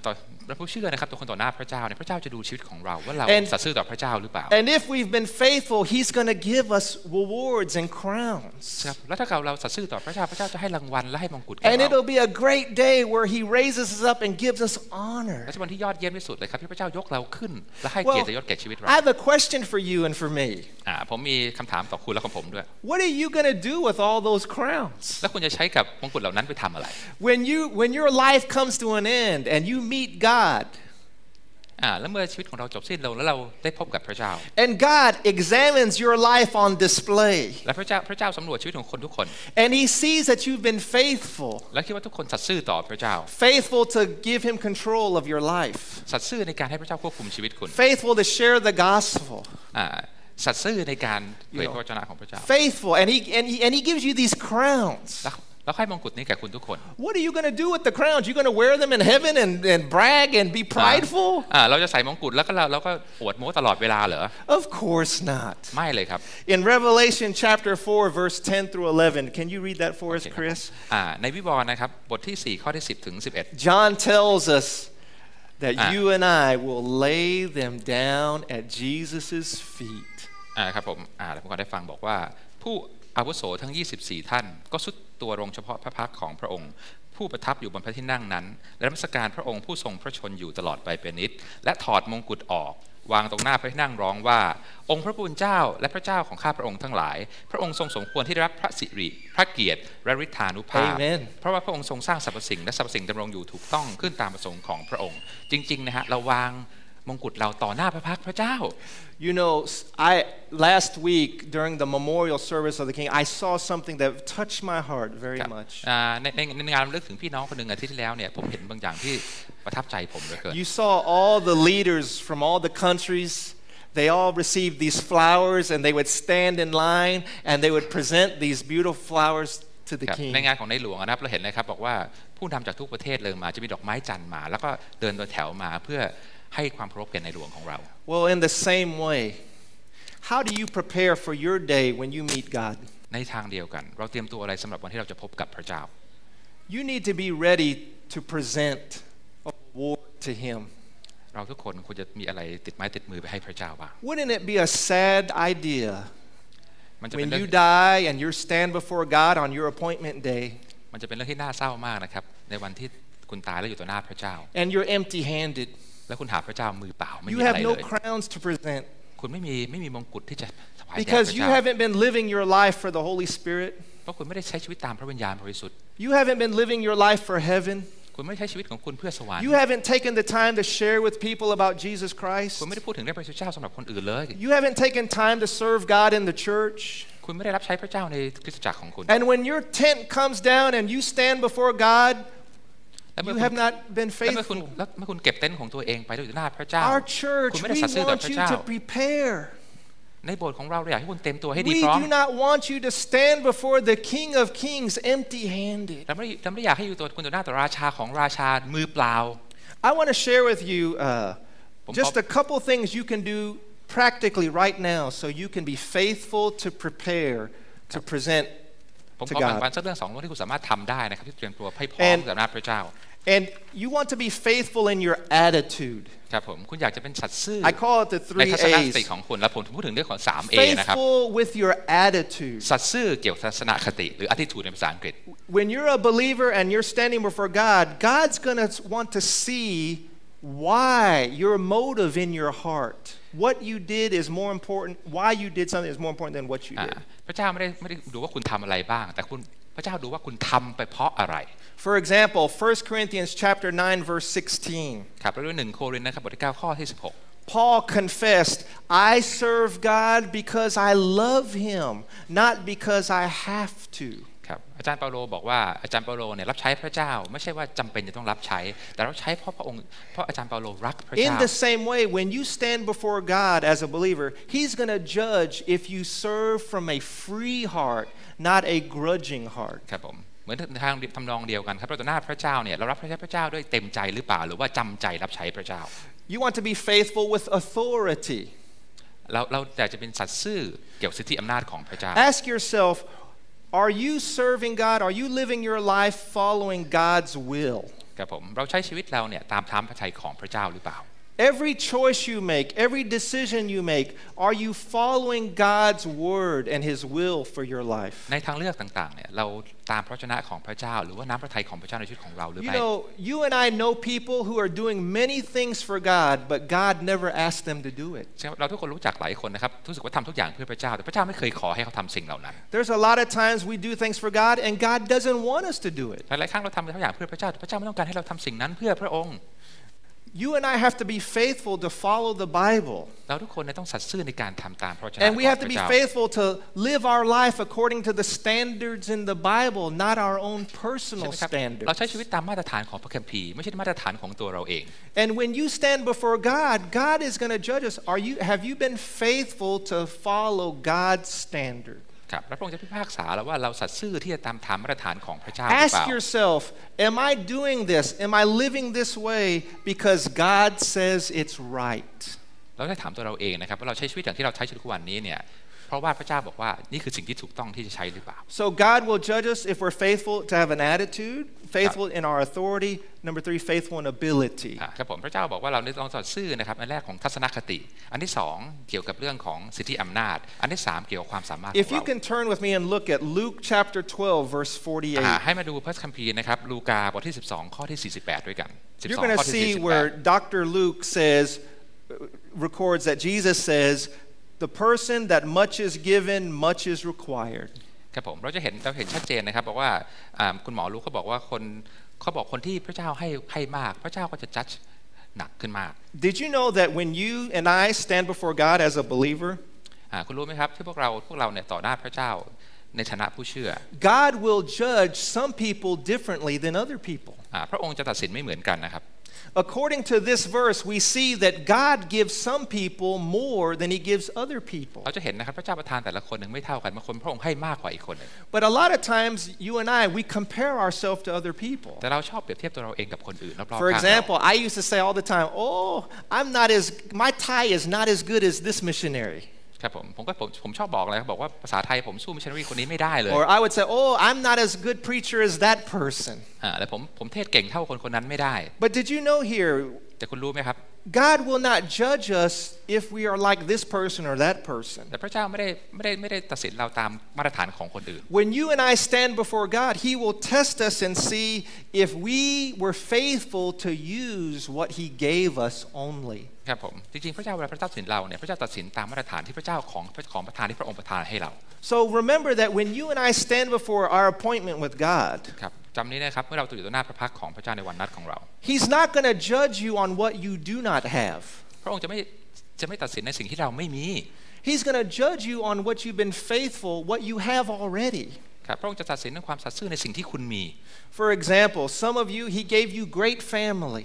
ต่อเราผู้เชื่อนะครับตัวคนต่อหน้าพระเจ้าเนี่ยพระเจ้าจะดูชีวิตของเราว่าเรา And สัตย์ซื่อต่อพระเจ้าหรือเปล่า And if we've been faithful, He's going to give us rewards and crowns. ครับแล้วถ้าเราสัตย์ซื่อต่อพระเจ้าพระเจ้าจะให้รางวัลและให้มงกุฎแก่ And เรา it'll be a great day where He raises us up and gives us honor. และจะวันที่ยอดเยี่ยมที่สุดเลยครับที่พระเจ้ายกเราขึ้นและให้ Well, เกียรติยศแก่ชีวิตเรา I have a question for you and for me. ผมมีคำถามต่อคุณและของผมด้วย What are you going to do with all those crowns? แล้วคุณจะใช้กับมงกุฎเหล่านั้นไปทำอะไร When your life comes to an end and you meet God, แล้วเมื่อชีวิตของเราจบสิ้นลงแล้วเราได้พบกับพระเจ้า And God examines your life on display. และพระเจ้าสำรวจชีวิตของคนทุกคน And He sees that you've been faithful. และคิดว่าทุกคนสัตย์ซื่อต่อพระเจ้า Faithful to give Him control of your life. สัตย์ซื่อในการให้พระเจ้าควบคุมชีวิตคุณ Faithful to share the gospel. สัตย์ซื่อในการเผยพระวจนะของพระเจ้า Faithful, and he gives you these crowns. แล้วให้มงกุฎนี้แก่คุณทุกคน What are you going to do with the crowns? You're going to wear them in heaven and brag and be prideful? เราจะใส่มงกุฎแล้วก็อวดโม้ตลอดเวลาเหรอ Of course not. ไม่เลยครับ In Revelation chapter 4 verse 10 through 11, can you read that for us, Chris? ในวิวรณ์นะครับบทที่4ข้อที่10ถึง11 John tells us that you and I will lay them down at Jesus's feet. ครับผมแล้วผมก็ได้ฟังบอกว่าผู้อาวุโสทั้ง24ท่านก็สุดตัวลงเฉพาะพระพักของพระองค์ผู้ประทับอยู่บนพระที่นั่งนั้นและนมัสการพระองค์ผู้ทรงพระชนอยู่ตลอดไปเป็นนิจและถอดมงกุฎออกวางตรงหน้าพระที่นั่งร้องว่าองค์พระผู้เป็นเจ้าและพระเจ้าของข้าพระองค์ทั้งหลายพระองค์ทรงสมควรที่ได้รับพระสิริพระเกียรติและฤทธานุภาพ Amen. เพราะว่าพระองค์ทรงสร้างสรรพสิ่งและสรรพสิ่งดำรงอยู่ถูกต้องขึ้นตามประสงค์ของพระองค์จริงๆนะฮะเราวางมงกุฎเราต่อหน้าพระพักตร์พระเจ้า You know, last week during the memorial service of the King, I saw something that touched my heart very much. ในงานรำลึกถึงพี่น้องคนหนึ่งอาทิตย์ที่แล้วเนี่ยผมเห็นบางอย่างที่ประทับใจผมเหลือเกิน You saw all the leaders from all the countries. They all received these flowers, and they would stand in line, and they would present these beautiful flowers to the king. ในงานของในหลวงนะครับเราเห็นเลยครับบอกว่าผู้นำจากทุกประเทศเลยมาจะมีดอกไม้จันทร์มาแล้วก็เดินโดยแถวมาเพื่อให้ความเคารพแก่ในหลวงของเรา Well, in the same way, how do you prepare for your day when you meet God? ในทางเดียวกันเราเตรียมตัวอะไรสำหรับวันที่เราจะพบกับพระเจ้า You need to be ready to present a reward to Him. เราทุกคนควรจะมีอะไรติดไม้ติดมือไปให้พระเจ้าบ้าง Wouldn't it be a sad idea มันจะเป็น when เรื่ you อง die and you stand before God on your appointment day มันจะเป็นเรื่องที่น่าเศร้ามากนะครับในวันที่คุณตายแล้วอยู่ต่อหน้าพระเจ้า and you're empty-handed? แล้วคุณหาพระเจ้ามือเปล่าไม่มี You อะไร have เล no ย crowns to present คุณไม่มีมงกุฎที่จะถวายแด่พระ because you เจ้า haven't been living your life for the Holy Spirit. เพราะคุณไม่ได้ใช้ชีวิตตามพระวิญญาณบริสุทธิ์ You haven't been living your life for heaven. คุณไม่ได้ใช้ชีวิตของคุณเพื่อสวรรค์ You haven't taken the time to share with people about Jesus Christ. คุณไม่ได้พูดถึงเรื่องพระเจ้าสำหรับคนอื่นเลย You haven't taken time to serve God in the church. คุณไม่ได้รับใช้พระเจ้าในคริสตจักรของคุณ And when your tent comes down and you stand before God, you have not been แล้วเมื่อ faithful. คุณเก็บเต็นท์ของตัวเองไปอยู่หน้าพระเจ้า Our church, คุณไม่ได้ we สัตย์ซื่อต่อ want พระ you เจ้า to prepare. ในโบสถ์ของเราอยากให้คุณเต็มตัวให้ดี We พร้อม do not want you to stand before the King of Kings empty-handed. เราไม่ได้อยากให้อยู่ตัวคุณต่อหน้าต่อราชาของราชามือเปล่า I want to share with you just a couple things you can do practically right now so you can be faithful to prepare to present ผม to ขอแบ่งปั God. นสักเรื่องสองเรื่องที่คุณสามารถทำได้นะครับที่เตรียมตัวให้พร้อมต่อหน้าพระเจ้า And you want to be faithful in your attitude. ครับผมคุณอยากจะเป็นสัตย์ซื่อ I call it the ใน three ทัศนคติ A's. ของคุณแล้วผมพูดถึงเรื่องของ 3A นะครับ Faithful with your attitude. สัตย์ซื่อเกี่ยวกับทัศนคติหรือ attitude ในภาษาอังกฤษ When you're a believer and you're standing before God, God's going to want to see why your motive in your heart. What you did is more important. Why you did something is more important than what you did. พระเจ้าไม่ได้ดูว่าคุณทำอะไรบ้างแต่พระเจ้าดูว่าคุณทำไปเพราะอะไร For example, 1 Corinthians chapter 9 verse 16. ครับเรื่อง1 โครินธ์นะครับบทที่9ข้อที่16 Paul confessed, I serve God because I love him, not because I have to. ครับอาจารย์เปาโลบอกว่าอาจารย์เปาโลเนี่ยรับใช้พระเจ้าไม่ใช่ว่าจำเป็นจะต้องรับใช้แต่รับใช้เพราะพระองค์เพราะอาจารย์เปาโลรักพระ In เจ้า the same way, when you stand before God as a believer, he's going to judge if you serve from a free heart, not a grudging heart. ครับผมเหมือนทางทำนองเดียวกันครับเราต่อหน้าพระเจ้าเนี่ยเรารับใช้พระเจ้าด้วยเต็มใจหรือเปล่าหรือว่าจำใจรับใช้พระเจ้า You want to be faithful with authority. เราอยากจะเป็นสัตย์ซื่อเกี่ยวกับสิทธิอำนาจของพระเจ้า Ask yourself, are you serving God? Are you living your life following God's will? ครับผมเราใช้ชีวิตเราเนี่ยตามพระทัยของพระเจ้าหรือเปล่า Every choice you make, every decision you make, are you following God's word and His will for your life? ในทางเลือกต่างๆเนี่ยเราตามพระวจนะของพระเจ้าหรือว่าน้ำพระทัยของพระเจ้าในชีวิตของเราหรือ You ไม่ know, you and I know people who are doing many things for God, but God never asked them to do it. เราทุกคนรู้จักหลายคนนะครับรู้สึกว่าทำทุกอย่างเพื่อพระเจ้าแต่พระเจ้าไม่เคยขอให้เขาทำสิ่งเหล่านั้น There's a lot of times we do things for God and God doesn't want us to do it. หลายๆครั้งเราทำทุกอย่างเพื่อพระเจ้าแต่พระเจ้าไม่ต้องการให้เราทำสิ่งนั้นเพื่อพระองค์ You and I have to be faithful to follow the Bible. เราทุกคนต้องสัตย์ซื่อในการทำตามพระวจนะ And ข we อง have พ to ระ be เจ้า faithful to live our life according to the standards in the Bible, not our own ใช่ personal ไหมครับ standards. เราใช้ชีวิตตามมาตรฐานของพระคัมภีร์ไม่ใช่มาตรฐานของตัวเราเอง And when you stand before God, God is going to judge us. Have you been faithful to follow God's standard? ครับพระองค์จะพิพากษาแล้วว่าเราสัตย์ซื่อที่จะตามมาตรฐานของพระเจ้าหรือเป Ask ล่า yourself, am I doing this? Am I living this way because God says it's right? เราได้ถามตัวเราเองนะครับว่าเราใช้ชีวิตอย่างที่เราใช้ชีวิตทุกวันนี้เนี่ยเพราะว่าพระเจ้าบอกว่านี่คือสิ่งที่ถูกต้องที่จะใช้หรือเปล่า So God will judge us if we're faithful to have an attitude, faithful in our authority. Number 3, faithful in ability. ครับผมพระเจ้าบอกว่าเราต้องสัตย์ซื่อนะครับอันแรกของทัศนคติอันที่สองเกี่ยวกับเรื่องของสิทธิอำนาจอันที่สามเกี่ยวกับความสามารถของ If you เรา can turn with me and look at Luke chapter 12, verse 48. ให้มาดูพระคัมภีร์นะครับลูกาบทที่12ข้อที่48ด้วยกัน You're 12 going ข้อ to ที่ see where 48 Dr. Luke records that Jesus says, the person that much is given, much is required. ครับผมเราเห็นชัดเจนนะครับบอกว่าคุณหมอรู้เขาบอกว่าคนที่พระเจ้าให้มากพระเจ้าก็จะจัดหนักขึ้นมาก Did you know that when you and I stand before God as a believer, คุณรู้ไหมครับที่พวกเราเนี่ยต่อหน้าพระเจ้าในฐานะผู้เชื่อ God will judge some people differently than other people. พระองค์จะตัดสินไม่เหมือนกันนะครับ According to this verse, we see that God gives some people more than he gives other people. เราจะเห็นนะครับพระเจ้าประทานแต่ละคนหนึ่งไม่เท่ากันบางคนพระองค์ให้มากกว่าอีกคนหนึ่ง But a lot of times, you and I, we compare ourselves to other people. แต่เราชอบเปรียบเทียบตัวเราเองกับคนอื่นรอบๆ For ข้างเรา example, I used to say all the time, "Oh, my Thai is not as good as this missionary." ครับผมชอบบอกเลยครับบอกว่าภาษาไทยผมสู้มิชชันนารีคนนี้ไม่ได้เลย Or I would say, "Oh, I'm not as good preacher as that person." แต่ผมเทศเก่งเท่าคนนั้นไม่ได้ But did you know here, แต่คุณรู้ไหมครับ God will not judge us if we are like this person or that person. แต่พระเจ้าไม่ได้ตัดสินเราตามมาตรฐานของคนอื่น When you and I stand before God, he will test us and see if we were faithful to use what he gave us only. ครับผมจริงๆพระเจ้าเวลาพระเจ้าตัดสินเราเนี่ยพระเจ้าตัดสินตามมาตรฐานที่พระเจ้าของประทานที่พระองค์ประทานให้เรา So remember that when you and I stand before our appointment with God, ครับจำนี้นะครับเมื่อเราอยู่ต่อหน้าพระพักของพระเจ้าในวันนัดของเรา he's not going to judge you on what you do not have. พระองค์จะไม่ตัดสินในสิ่งที่เราไม่มี He's going to judge you on what you've been faithful, what you have already. ครับพระองค์จะตัดสินในความสัตย์ซื่อในสิ่งที่คุณมี For example, some of you, he gave you great family.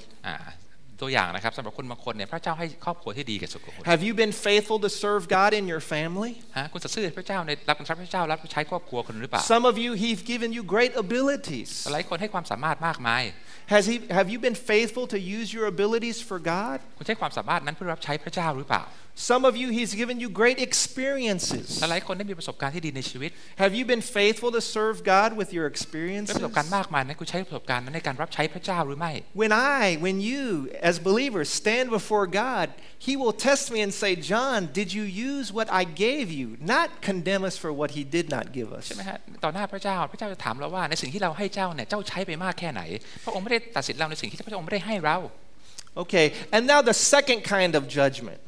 ตัวอย่างนะครับสำหรับคนบางคนเนี่ยพระเจ้าให้ครอบครัวที่ดีแก่สุขคน Have you been faithful to serve God in your family? คุณสัตย์ซื่อพระเจ้าในรับพระเจ้ารับใช้ครอบครัวคนหรือเปล่า Some of you, he's given you great abilities. หลายคนให้ความสามารถมากมาย Have you been faithful to use your abilities for God? คุณใช้ความสามารถนั้นเพื่อรับใช้พระเจ้าหรือเปล่า Some of you, he's given you great experiences. หลายคนได้มีประสบการณ์ที่ดีในชีวิต Have you been faithful to serve God with your ได้ experiences? ประสบการณ์มากมายนั้นคุณใช้ประสบการณ์นั้นในการรับใช้พระเจ้าหรือไม่ When you, as believers, stand before God, he will test me and say, John, did you use what I gave you? Not condemn us for what he did not give us. ใช่ไหมฮะต่อหน้าพระเจ้าจะถามเราว่าในสิ่งที่เราให้เจ้าเนี่ยเจ้าใช้ไปมากแค่ไหนพระองค์ไม่ได้ตัดสินเราในสิ่งที่พระองค์ไม่ได้ให้เรา Okay, and now the second kind of judgment.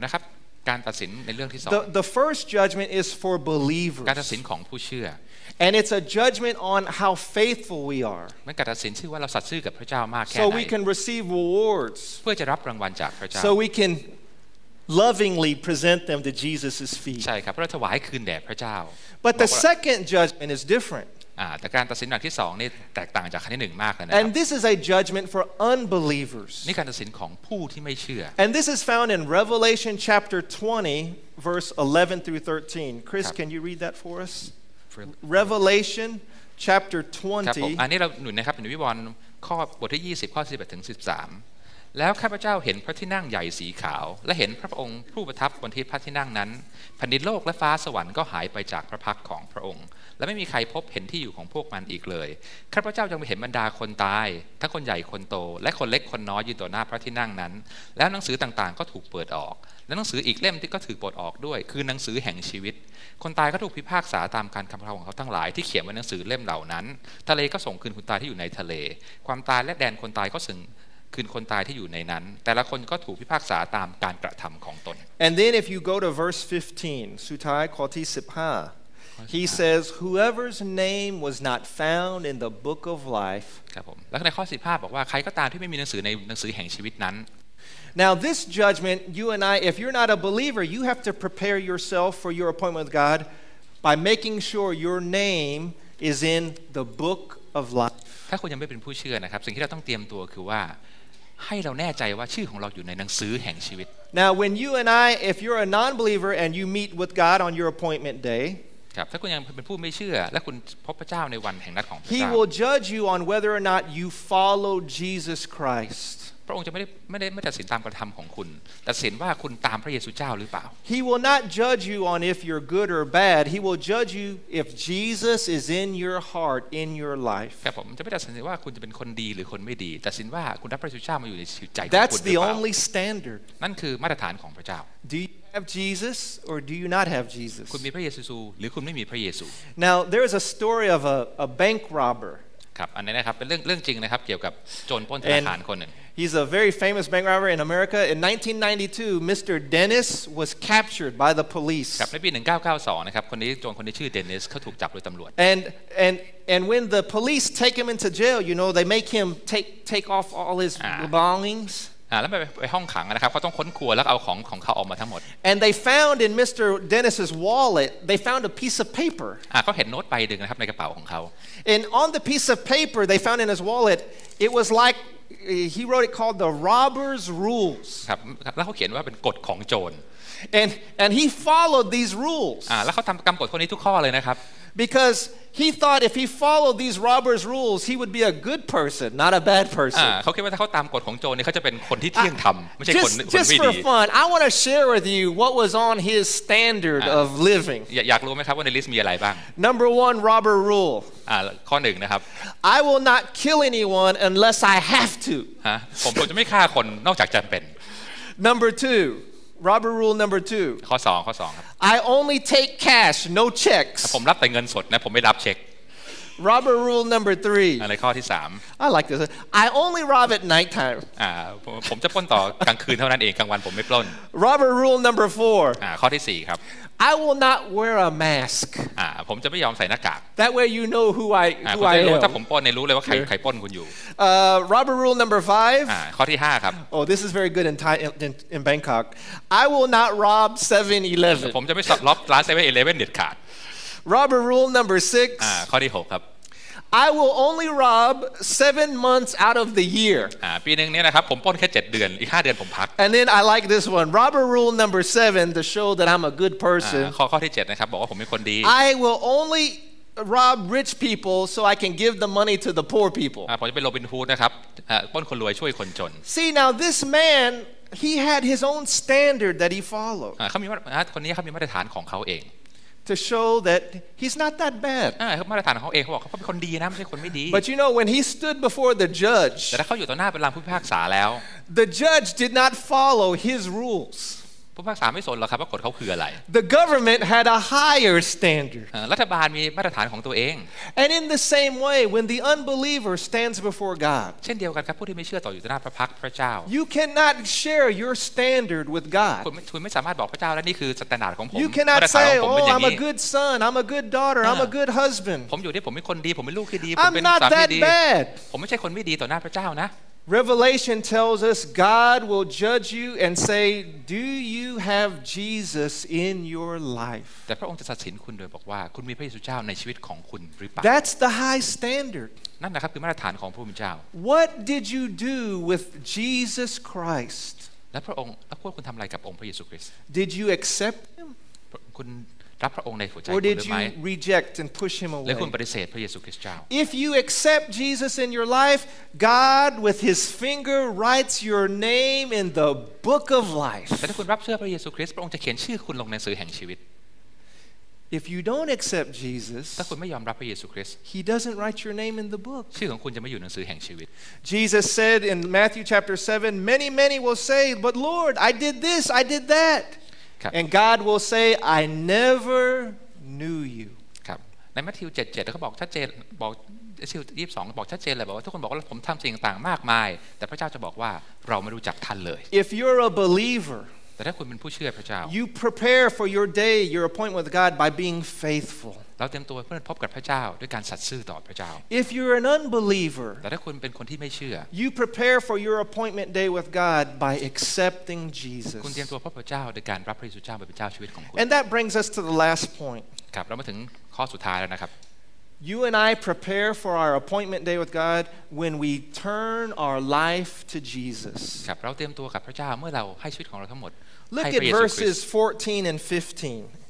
นะครับการตัดสินในเรื่องที่สอง The first judgment is for การตัด believers. สินของผู้เชื่อ And it's a judgment on how faithful we are. มันการตัดสินชื่อว่าเราสัตย์ซื่อกับพระเจ้ามากแค่ So ไหน we can receive rewards. เพื่อจะรับรางวัลจากพระเจ้า So we can lovingly present them to Jesus' feet. ใช่ครับเราถวายคืนแด่พระเจ้า But the second judgment is different. แต่การตัดสินแบบที่สองนี่แตกต่างจากครั้งที่หนึ่งมากเลยนะค And รับ this is a judgment for unbelievers. นี่การตัดสินของผู้ที่ไม่เชื่อ And this is found in Revelation chapter 20, verse 11 through 13. Chris, can you read that for us? Revelation chapter ครับผม 20. อันนี้เราหนุนนะครับในวิวรณ์ข้อบทที่20ข้อ11ถึง13แล้วข้าพเจ้าเห็นพระที่นั่งใหญ่สีขาวและเห็นพระองค์ผู้ประทับบนที่พระที่นั่งนั้นแผ่นดินโลกและฟ้าสวรรค์ก็หายไปจากพระพักของพระองค์และไม่มีใครพบเห็นที่อยู่ของพวกมันอีกเลยข้าพเจ้ายังไปเห็นบรรดาคนตายทั้งคนใหญ่คนโตและคนเล็กคนน้อยยืนต่อหน้าพระที่นั่งนั้นแล้วหนังสือต่างๆก็ถูกเปิดออกและหนังสืออีกเล่มที่ก็ถูกปลดออกด้วยคือหนังสือแห่งชีวิตคนตายก็ถูกพิพากษาตามการกระทำของเขาทั้งหลายที่เขียนไว้ในหนังสือเล่มเหล่านั้นทะเลก็ส่งคืนคนตายที่อยู่ในทะเลความตายและแดนคนตายก็ส่งคืนคนตายที่อยู่ในนั้นแต่ละคนก็ถูกพิพากษาตามการกระทำของตน And then if you go to verse 15, Sutai Koti Sipha, He says, whoever's name was not found in the book of life. ครับผมแล้วในข้อ15บอกว่าใครก็ตามที่ไม่มีหนังสือในหนังสือแห่งชีวิตนั้น Now this judgment, you and I, if you're not a believer, you have to prepare yourself for your appointment with God by making sure your name is in the book of life. ถ้าคุณยังไม่เป็นผู้เชื่อนะครับสิ่งที่เราต้องเตรียมตัวคือว่าให้เราแน่ใจว่าชื่อของเราอยู่ในหนังสือแห่งชีวิต Now when you and I, if you're a non-believer and you meet with God on your appointment day, ครับถ้าคุณยังเป็นผู้ไม่เชื่อและคุณพบพระเจ้าในวันแห่งนัดของพระ He เจ้า will judge you on whether or not you follow Jesus Christ. พระองค์จะไม่ตัดสินตามกระทำของคุณตัดสินว่าคุณตามพระเยซูเจ้าหรือเปล่า He will not judge you on if you're good or bad. He will judge you if Jesus is in your heart, in your life. ครับผมจะไม่ตัดสินว่าคุณจะเป็นคนดีหรือคนไม่ดีตัดสินว่าคุณรับพระเยซูเจ้ามาอยู่ในจิตใจของคุณหรือ That's เป the ล่า only standard. นั่นคือมาตรฐานของพระเจ้า Do you have Jesus or do you not have Jesus? คุณมีพระเยซูหรือคุณไม่มีพระเยซู Now there is a story of a bank robber. ครับอันนี้นะครับเป็นเรื่องจริงนะครับเกี่ยวกับโจรปล้นธนาคารคนหนึ่ง He's a very famous bank robber in America. In 1992, Mr. Dennis was captured by the police. ครับในปี1992นะครับโจรคนนี้ชื่อเดนิสเขาถูกจับโดยตำรวจ And when the police take him into jail, you know, they make him take off all his belongings. แล้วไปห้องขังนะครับเขาต้องค้นครัวแล้วเอาของเขาออกมาทั้งหมด And they found in Mr. Dennis's wallet, they found a piece of paper. เขาเห็นโน้ตใบหนึ่งนะครับในกระเป๋าของเขา And on the piece of paper they found in his wallet, it was like he wrote it called the robber's rules. ครับแล้วเขาเขียนว่าเป็นกฎของโจร And he followed these rules. แล้วเขาทำกฎข้อนี้ทุกข้อเลยนะครับ Because he thought if he followed these robbers' rules, he would be a good person, not a bad person. เขาคิดว่าถ้าเขาตามกฎของโจรเนี่ยเขาจะเป็นคนที่เที่ยงธรรมไม่ใช่คนไม่ Just ดี for fun, I want to share with you what was on his standard of living. อยากรู้ไหมครับว่าในลิสต์มีอะไรบ้าง Number 1, robber rule. ข้อหนึ่งนะครับ I will not kill anyone unless I have to. ผมจะไม่ฆ่าคนนอกจากจำเป็น Number 2.Robber rule number 2. ข้อ2ครับ I only take cash, no checks. ผมรับแต่เงินสดนะผมไม่รับเช็ค Robber rule number 3. ในข้อที่ I like this. I only rob at nighttime. ผมจะปล้นต่อกลางคืนเท่านั้นเองกลางวันผมไม่ปล้น Robber rule number 4. ข้อที่4ครับ I will not wear a mask. ผมจะไม่ยอมใส่หน้ากาก That way you know who I คุณจะรู้ถ้าผ am. มปล้นเนี่ยรู้เลยว่าใครปล้นคุณอยู่ Robber rule number 5. ข้อที่5ครับ Oh, this is very good in Bangkok. I will not rob 7-Eleven. ผมจะไม่ล็อบร้าน7-Eleven เด็ดขาด Robber rule number 6. ข้อที่6ครับ I will only rob 7 months out of the year. ปีนึงเนี่ยนะครับผมปล้นแค่7เดือนอีก5เดือนผมพัก And then I like this one. Robber rule number 7 to show that I'm a good person. ข้อที่7นะครับบอกว่าผมเป็นคนดี I will only rob rich people so I can give the money to the poor people. ผมจะเป็นโรบินฮูดนะครับปล้นคนรวยช่วยคนจน See, now this man, he had his own standard that he followed คนนี้เขามีมาตรฐานของเขาเอง to show that he's not that bad. มาตรฐานของเขาเองเขาบอกเขาเป็นคนดีนะไม่ใช่คนไม่ดี But you know, when he stood before the judge, แต่ถ้าเขาอยู่ต่อหน้าเป็นลานผู้พิพากษาแล้ว the judge did not follow his rules. ผู้พิพากษาไม่สนหรอกครับว่ากฎเขาคืออะไร The government had a higher standard. รัฐบาลมีมาตรฐานของตัวเอง And in the same way, when the unbeliever stands before God, เช่นเดียวกันครับผู้ที่ไม่เชื่อต่ออยู่ต่อหน้าพระพักพระเจ้า you cannot share your standard with God. คุณไม่สามารถบอกพระเจ้าและนี่คือสแตนดาร์ดของผม You มา cannot ตรฐาน say, ของผมเป็น oh, อย่าง I'm a นี้ good son, I'm a good daughter, I'm a good husband. ผมอยู่ที่ผมเป็นคนดีผมเป็นลูกที่ดีผมเป็น I'm not สามี that ดี bad. ผมไม่ใช่คนไม่ดีต่อหน้าพระเจ้านะ Revelation tells us God will judge you and say, do you have Jesus in your life? แต่พระองค์จะตัดสินคุณโดยบอกว่าคุณมีพระเยซูเจ้าในชีวิตของคุณหรือเปล่า That's the high standard. นั่นนะครับคือมาตรฐานของพระผู้เป็นเจ้า What did you do with Jesus Christ? และพระองค์แล้วพวกคุณทำอะไรกับองค์พระเยซูคริสต์ Did you accept him? คุณรับพระองค์ในหัวใจ Or คุณหรื did อไม่ you reject and push him และคุณ away? ปฏิเสธพระเยซูคริสต์เจ้า If you accept Jesus in your life, God with his finger writes your name in the book of life. แต่ถ้าคุณรับเชื่อพระเยซูคริสต์พระองค์จะเขียนชื่อคุณลงในหนังสือแห่งชีวิต If you don't accept Jesus, ถ้าคุณไม่ยอมรับพระเยซูคริสต์ he doesn't write your name in the book. ชื่อของคุณจะไม่อยู่ในหนังสือแห่งชีวิต Jesus said in Matthew chapter 7, many will say, but Lord, I did this, I did that. ครับ And God will say, I never knew you. ครับในมัทธิว 7:7 เขาบอกชัดเจนบอกซิว22บอกชัดเจนเลยบอกว่าทุกคนบอกว่าผมทำสิ่งต่างๆมากมายแต่พระเจ้าจะบอกว่าเราไม่รู้จักท่านเลย If you're a believer, แต่ถ้าคุณเป็นผู้เชื่อพระเจ้า You prepare for your day, your appointment with God by being faithful. เราเตรียมตัวเพื่อพบกับพระเจ้าด้วยการสัตย์ซื่อต่อพระเจ้า If you're an unbeliever, แต่ถ้าคุณเป็นคนที่ไม่เชื่อ you prepare for your appointment day with God by accepting คุณเตรียม Jesus. ตัวพบพระเจ้าโดยการรับพระเยซูเจ้าเป็นเจ้าชีวิตของคุณ And that brings us to the last point. ครับเรามาถึงข้อสุดท้ายแล้วนะครับ You and I prepare for our appointment day with God when we turn our life to Jesus. ครับเราเตรียมตัวกับพระเจ้าเมื่อเราให้ชีวิตของเราทั้งหมด Look ให้ at พระเยซูคริสต์ verses 14 and 15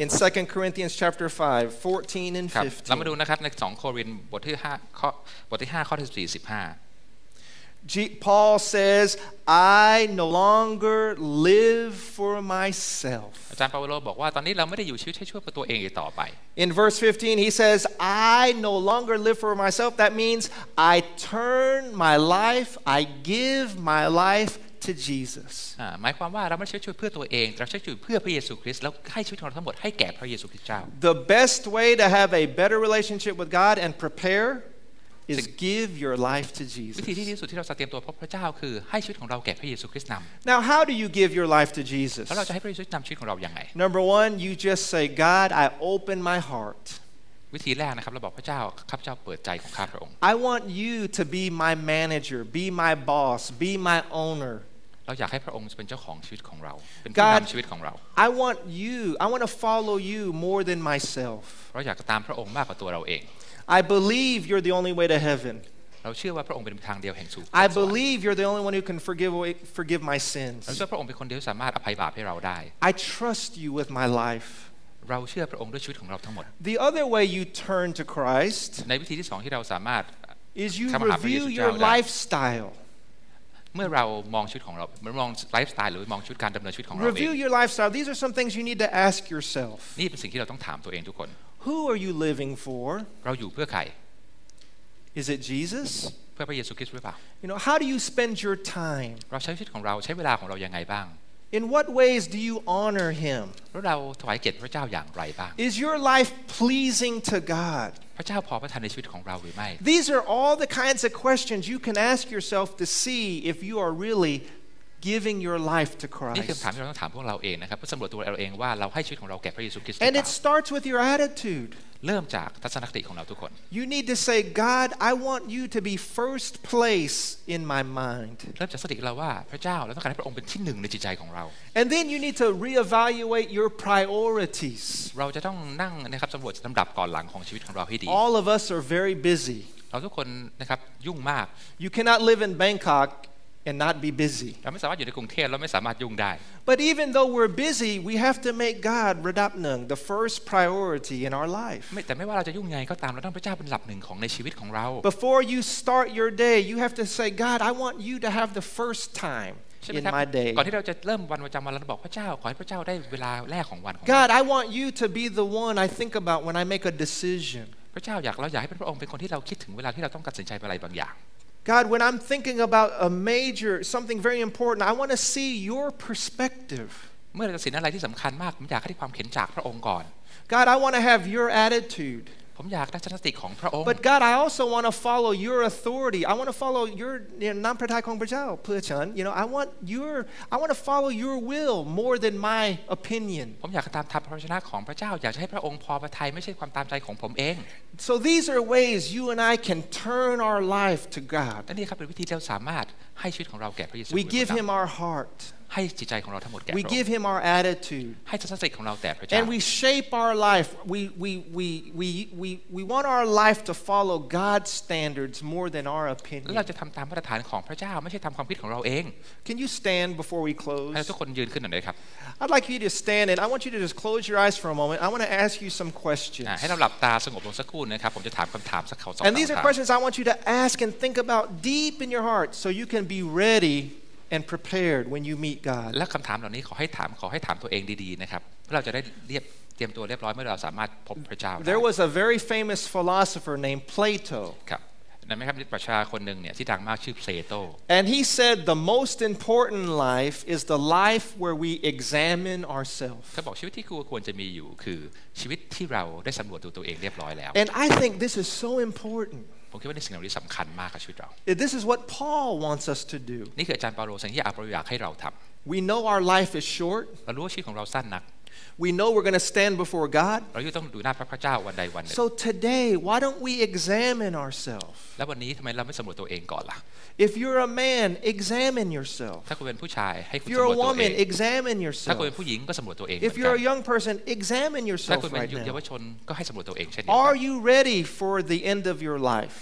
in 2 Corinthians chapter 5, 14 and ครับเรามาดู 15. นะครับใน2โครินธ์บทที่5ข้อที่14 15 Paul says, I no longer live for myself. อาจารย์เปาโลบอกว่าตอนนี้เราไม่ได้อยู่ชีวิตให้ช่วยตัวเองอีกต่อไป In verse 15, he says, I no longer live for myself. That means I turn my life, I give my life to Jesus. หมายความว่าเราไม่ใช่ช่วยเพื่อตัวเองเราใช้ชีวิตเพื่อพระเยซูคริสต์แล้วให้ชีวิตของเราทั้งหมดให้แก่พระเยซูคริสต์เจ้า The best way to have a better relationship with God and prepare is give your life to วิธีที่ Jesus. ดีที่สุดที่เราจะเตรียมตัวพบพระเจ้าคือให้ชีวิตของเราแก่พระเยซูคริสต์นำ Now, how do you give your life to Jesus? แล้วเราจะให้พระเยซูนำชีวิตของเราอย่างไร Number one, you just say, God, I open my heart. วิธีแรกนะครับเราบอกพระเจ้าข้าพเจ้าเปิดใจของข้าพระองค์ I want you to be my manager, be my boss, be my owner. เราอยากให้พระองค์เป็นเจ้าของชีวิตของเราเป็นผู้นำชีวิตของเรา I want to follow you more than myself. เราอยากจะตามพระองค์มากกว่าตัวเราเอง I believe you're the only way to heaven. เราเชื่อว่าพระองค์เป็นทางเดียวแห่งสู่ I believe you're the only one who can forgive my เรา sins. เชื่อพระองค์เป็นคนเดียวที่สามารถอภัยบาปให้เราได้ I trust you with my life. เราเชื่อพระองค์ด้วยชีวิตของเราทั้งหมด The other way you turn to Christ ในวิธีที่สองที่เราสามารถ is you เข้ามาหาพระเย review ซู your เจ้าได้ lifestyle. เมื่อเรามองชีวิตของเรามองไลฟ์สไตล์หรือมองชีวิตการดำเนินชีวิตของเราเอง Review your lifestyle. These are some things you need to ask yourself. นี่เป็นสิ่งที่เราต้องถามตัวเองทุกคน Who are you living for? เราอยู่เพื่อใคร Is it Jesus? เพื่อพระเยซูคริสต์หรือเปล่า You know, how do you spend your time? เราใช้ชีวิตของเราใช้เวลาของเรายังไงบ้าง In what ways do you honor him? แล้วเราถวายเกียรติพระเจ้าอย่างไรบ้าง Is your life pleasing to God? พระเจ้าพอพระทัยในชีวิตของเราหรือไม่ These are all the kinds of questions you can ask yourself to see if you are really giving your life to นี่คือ Christ. คำถามที่เราต้องถามพวกเราเองนะครับเพื่อสำรวจตัวเราเองว่าเราให้ชีวิตของเราแก่พระเยซูคริสต์หรือ And เป it ล่า starts with your attitude. เริ่มจากทัศนคติของเราทุกคน You need to say, God, I want you to be first place in my mind. เริ่มจากสติเราว่าพระเจ้าเราต้องการให้พระองค์เป็นที่หนึ่งในจิตใจของเรา And then you need to reevaluate your priorities. เราจะต้องนั่งนะครับสำรวจลำดับก่อนหลังของชีวิตของเราให้ดี All of us are very busy. เราทุกคนนะครับยุ่งมาก You cannot live in Bangkok and not be busy. เราไม่สามารถอยู่ในกรุงเทพเราไม่สามารถยุ่งได้ But even though we're busy, we have to make God Radapnung the first priority in our life. แต่ไม่ว่าเราจะยุ่งไงก็ตามเราต้องพระเจ้าเป็นหลักหนึ่งของในชีวิตของเรา Before you start your day, you have to say, God, I want you to have the first time ใช่ไหม in ครับ my day. ก่อนที่เราจะเริ่มวันประจำวันเราบอกพระเจ้าขอให้พระเจ้าได้เวลาแรกของวันของเรา God, I want you to be the one I think about when I make a decision. พระเจ้าเราอยากให้พระองค์เป็นคนที่เราคิดถึงเวลาที่เราต้องตัดสินใจอะไรบางอย่าง God, when I'm thinking about something very important, I want to see your perspective. เมื่อเราตัดสินอะไรที่สำคัญมากผมอยากให้ความเห็นจากพระองค์ก่อน God, I want to have your attitude. ผมอยากได้ทัศนคติของพระองค์ But God, I also want to follow your authority. I want to follow your nampratai kong prajao, Puchan. You know, I want to follow your will more than my opinion. ผมอยากตามทัพพระวจนะของพระเจ้าอยากจะให้พระองค์พอพระทัยไม่ใช่ความตามใจของผมเอง So these are ways you and I can turn our life to God. และนี่ครับเป็นวิธีที่เราสามารถให้ชีวิตของเราแก่พระเยซู We give him our heart. ให้จิตใจของเราทั้งหมดแก่พ We ระอง give ค์ him our attitude. ให้ทัศนคติของเราแต่พระเจ้า And we shape our life. We want our life to follow God's standards more than our แล้วเรา opinion. จะทำตามมาตรฐานของพระเจ้าไม่ใช่ทำความคิดของเราเอง Can you stand before we ให้ close? ทุกคนยืนขึ้นหน่อยเลยครับ I'd like you to stand and I want you to just close your eyes for a moment. I want to ask you some questions. ให้เราหลับตาสงบลงสักครู่นะครับผมจะถามคำถามสักสอง And these คำ are ถาม questions I want you to ask and think about deep in your heart so you can be ready and prepared when you meet God. และคำถามเหล่านี้ขอให้ถามตัวเองดีๆนะครับเพื่อเราจะได้เตรียมตัวเรียบร้อยเมื่อเราสามารถพบพระเจ้าได้ There was a very famous philosopher named Plato. ครับนั่นไหมครับปรัชญาคนหนึ่งเนี่ยที่ดังมากชื่อเพลโต And he said the most important life is the life where we examine ourselves. เขาบอกชีวิตที่ควรจะมีอยู่คือชีวิตที่เราได้สำรวจตัวเองเรียบร้อยแล้ว And I think this is so important. ผมคิดว่าในสิ่งเหล่านี้สำคัญมากกับชีวิตเรา This is what Paul wants us to do. นี่คืออาจารย์เปาโลสิ่งที่อาเปาโลอยากให้เราท We know our life is short. เรารู้ว่าชีวิตของเราสั้นนัก We know we're going to stand before God. เราต้องดูหน้าพระเจ้าวันใดวันหนึ่ง So today, why don't we examine ourselves? แล้ววันนี้ทำไมเราไม่สำรวจตัวเองก่อนล่ะ If you're a man, examine yourself. ถ้าคุณเป็นผู้ชายให้คุณ If สำ you're รว a จตัวเอง woman, examine ถ้าคุณ yourself. เป็นผู้หญิงก็สำรวจตัวเองเหมื If อนกั you're น a young person, examine ถ้า yourself คุณเป็น right เยาว now. ชนก็ให้สำรวจตัวเองเช่นเดียวกั Are น you ready for the end of your life?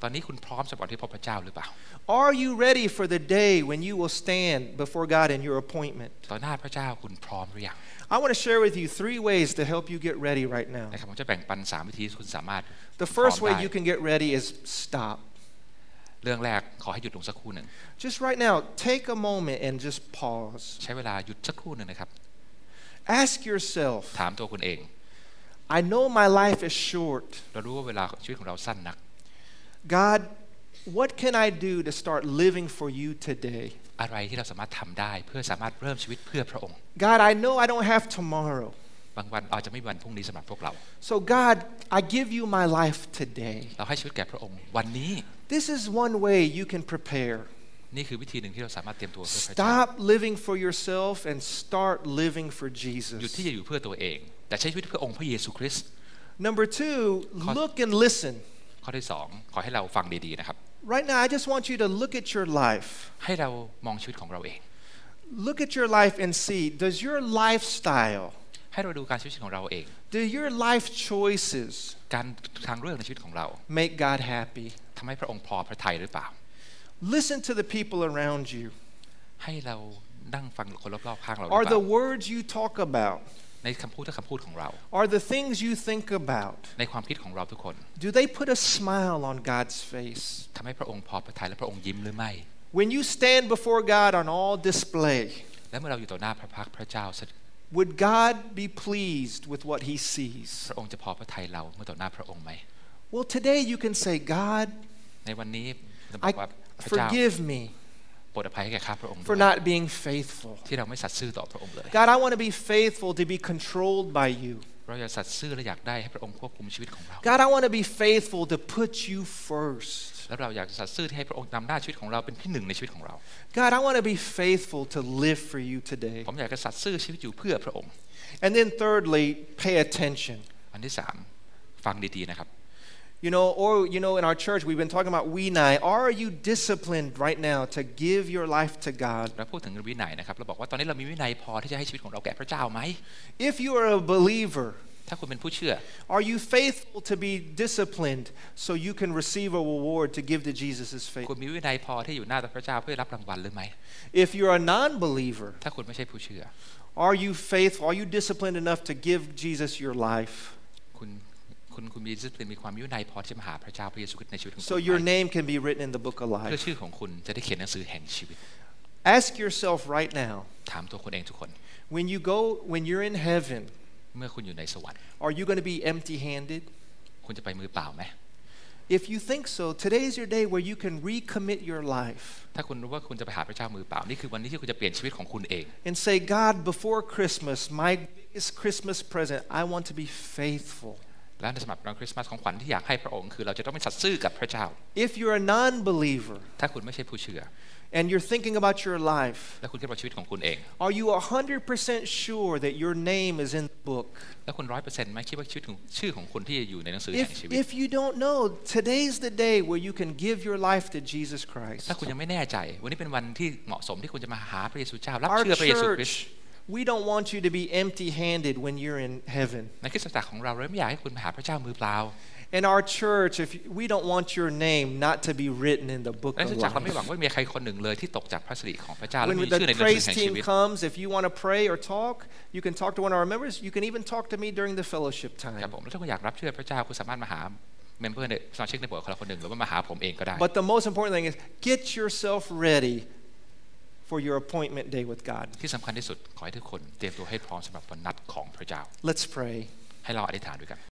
ตอนนี้คุณพร้อมสำหรับที่พบพระเจ้าหรือเปล่า Are you ready for the day when you will stand before God in your appointment? ต่อหน้าพระเจ้าคุณพร้อมหรือยัง I want to share with you 3 ways to help you get ready right now. นะครับผมจะแบ่งปัน3วิธีที่คุณสามารถ The พร้อม first way ได้ you can get ready is stop. เรื่องแรกขอให้หยุดลงสักครู่หนึ่ง Just right now, take a moment and just pause. ใช้เวลาหยุดสักครู่หนึ่งนะครับ Ask yourself, ถามตัวคุณเอง I know my life is short. เรารู้ว่าเวลาชีวิตของเราสั้นนัก God, what can I do to start living for you today? อะไรที่เราสามารถทำได้เพื่อสามารถเริ่มชีวิตเพื่อพระองค์ God, I know I don't have tomorrow. บางวันอาจจะไม่มีวันพรุ่งนี้สำหรับพวกเรา So God, I give you my life today. เราให้ชีวิตแก่พระองค์วันนี้ This is one way you can prepare. นี่คือวิธีหนึ่งที่เราสามารถเตรียมตัวเพื่อพระเจ้า Stop living for yourself and start living for หยุด Jesus. ที่จะอยู่เพื่อตัวเอง แต่ใช้ชีวิตเพื่อองค์พระเยซูคริสต์ Number 2, look and listen. ข้อที่สองขอให้เราฟังดีๆนะครับ Right now, I just want you to look at your life. ให้เรามองชีวิตของเราเอง Look at your life and see, does your lifestyle, ให้เราดูการชีวิตของเราเอง do your life choices การทางเลือกในชีวิตของเรา make God happy? ทำให้พระองค์พอพระทัยหรือเปล่า Listen to the people around you. ให้เรานั่งฟังคนรอบๆข้างเราหรือ Are เป the ล่า words you talk about, ในคำพูดและคำพูดของเรา are the things you think about, ในความคิดของเราทุกคน do they put a smile on God's face? ทำให้พระองค์พอพระทัยและพระองค์ยิ้มหรือไม่ When you stand before God on all display, และเมื่อเราอยู่ต่อหน้าพระพักตร์พระเจ้า would God be pleased with what he sees? พระองค์จะพอพระทัยเราเมื่อต่อหน้าพระองค์ไหม Well, today you can say, God, ในวันนี้เราบอกว่าพระเจ้า forgive me โปรดอภัยให้แก่ข้าพระองค์ด้ for วย not being faithful. ที่เราไม่สัตย์ซื่อต่อพระองค์เลย God, I want to be faithful to be controlled by you. เราอยากสัตย์ซื่อและอยากได้ให้พระองค์ควบคุมชีวิตของเรา God, I want to be faithful to put you first. แล้วเราอยากสัตย์ซื่อที่ให้พระองค์นำหน้าชีวิตของเราเป็นที่หนึ่งในชีวิตของเรา God, I want to be faithful to live for you today. ผมอยากจะสัตย์ซื่อชีวิตอยู่เพื่อพระองค์ And then thirdly, pay attention. อันที่สามฟังดีๆนะครับ In our church, we've been talking about Winai. Are you disciplined right now to give your life to God? เราพูดถึงวินัยนะครับเราบอกว่าตอนนี้เรามีวินัยพอที่จะให้ชีวิตของเราแก่พระเจ้าไหม If you are a believer, ถ้าคุณเป็นผู้เชื่อ are you faithful to be disciplined so you can receive a reward to give to Jesus' คุ faith? ณมีวินัยพอที่อยู่หน้าพระเจ้าเพื่อรับรางวัลหรือไม่ If you're a non-believer, ถ้าคุณไม่ใช่ผู้เชื่อ are you faithful? Are you disciplined enough to give Jesus your life? คุณมีมีความวินัยพอที่จะมาหาพระเจ้าพระเยซูคริสต์ในชีวิตของคุณ So your ไหม name can be written in the book of เพื่อ life. ชื่อของคุณจะได้เขียนหนังสือแห่งชีวิต Ask yourself right now, ถามตัวคุณเองทุกคน when you're in heaven, เมื่อคุณอยู่ในสวรรค์ are you going to be empty-handed? คุณจะไปมือเปล่าไหม If you think so, today is your day where you can recommit your life ถ้าคุณรู้ว่าคุณจะไปหาพระเจ้ามือเปล่านี่คือวันนี้ที่คุณจะเปลี่ยนชีวิตของคุณเอง and say, God, before Christmas, my biggest Christmas present, I want to be faithful. และในสำหรับวันคริสต์มาสของขวัญที่อยากให้พระองค์คือเราจะต้องไม่สัตย์ซื่อกับพระเจ้า If you're a non-believer ถ้าคุณไม่ใช่ผู้เชื่อ and you're thinking about your life, และคุณคิดว่าชีวิตของคุณเอง are you 100% sure that your name is in the book? แล้วคุณ100%ไหมคิดว่าชีวิตของชื่อของคุณที่อยู่ในหนังสือแห่งชีวิต If you don't know, today's the day where you can give your life to Jesus Christ. ถ้าคุณยังไม่แน่ใจวันนี้เป็นวันที่เหมาะสมที่คุณจะมาหาพระเยซูเจ้ารับ Our เชื่อพระเยซูคริสต์ church, we don't want you to be empty-handed when you're in heaven. ในคริสตจักรของเราไม่อยากให้คุณมาหาพระเจ้ามือเปล่า In our church, we don't want your name not to be written in the book ใน of คริสตจักรเราไม่หวัง life. ว่ามีใครคนหนึ่งเลยที่ตกจากพระสิริของพระเจ้าและ When มีชื่อใน the หนังสือ praise แห่งชี team วิต comes, if you want to pray or talk, you can talk to one of our members. You can even talk to me during the fellowship ครับ time. ผมแล้วถ้าคุณอยากรับเชื่อพระเจ้าคุณสามารถมาหาเมมเบอร์ในสมาชิกในโบสถ์คนละคนหนึ่งหรือว่ามาหาผมเองก็ได้ But the most important thing is get yourself ready for your appointment day with God. ที่สำคัญที่สุดขอให้ทุกคนเตรียมตัวให้พร้อมสำหรับวันนัดของพระเจ้า Let's pray. ให้เราอธิษฐานด้วยกัน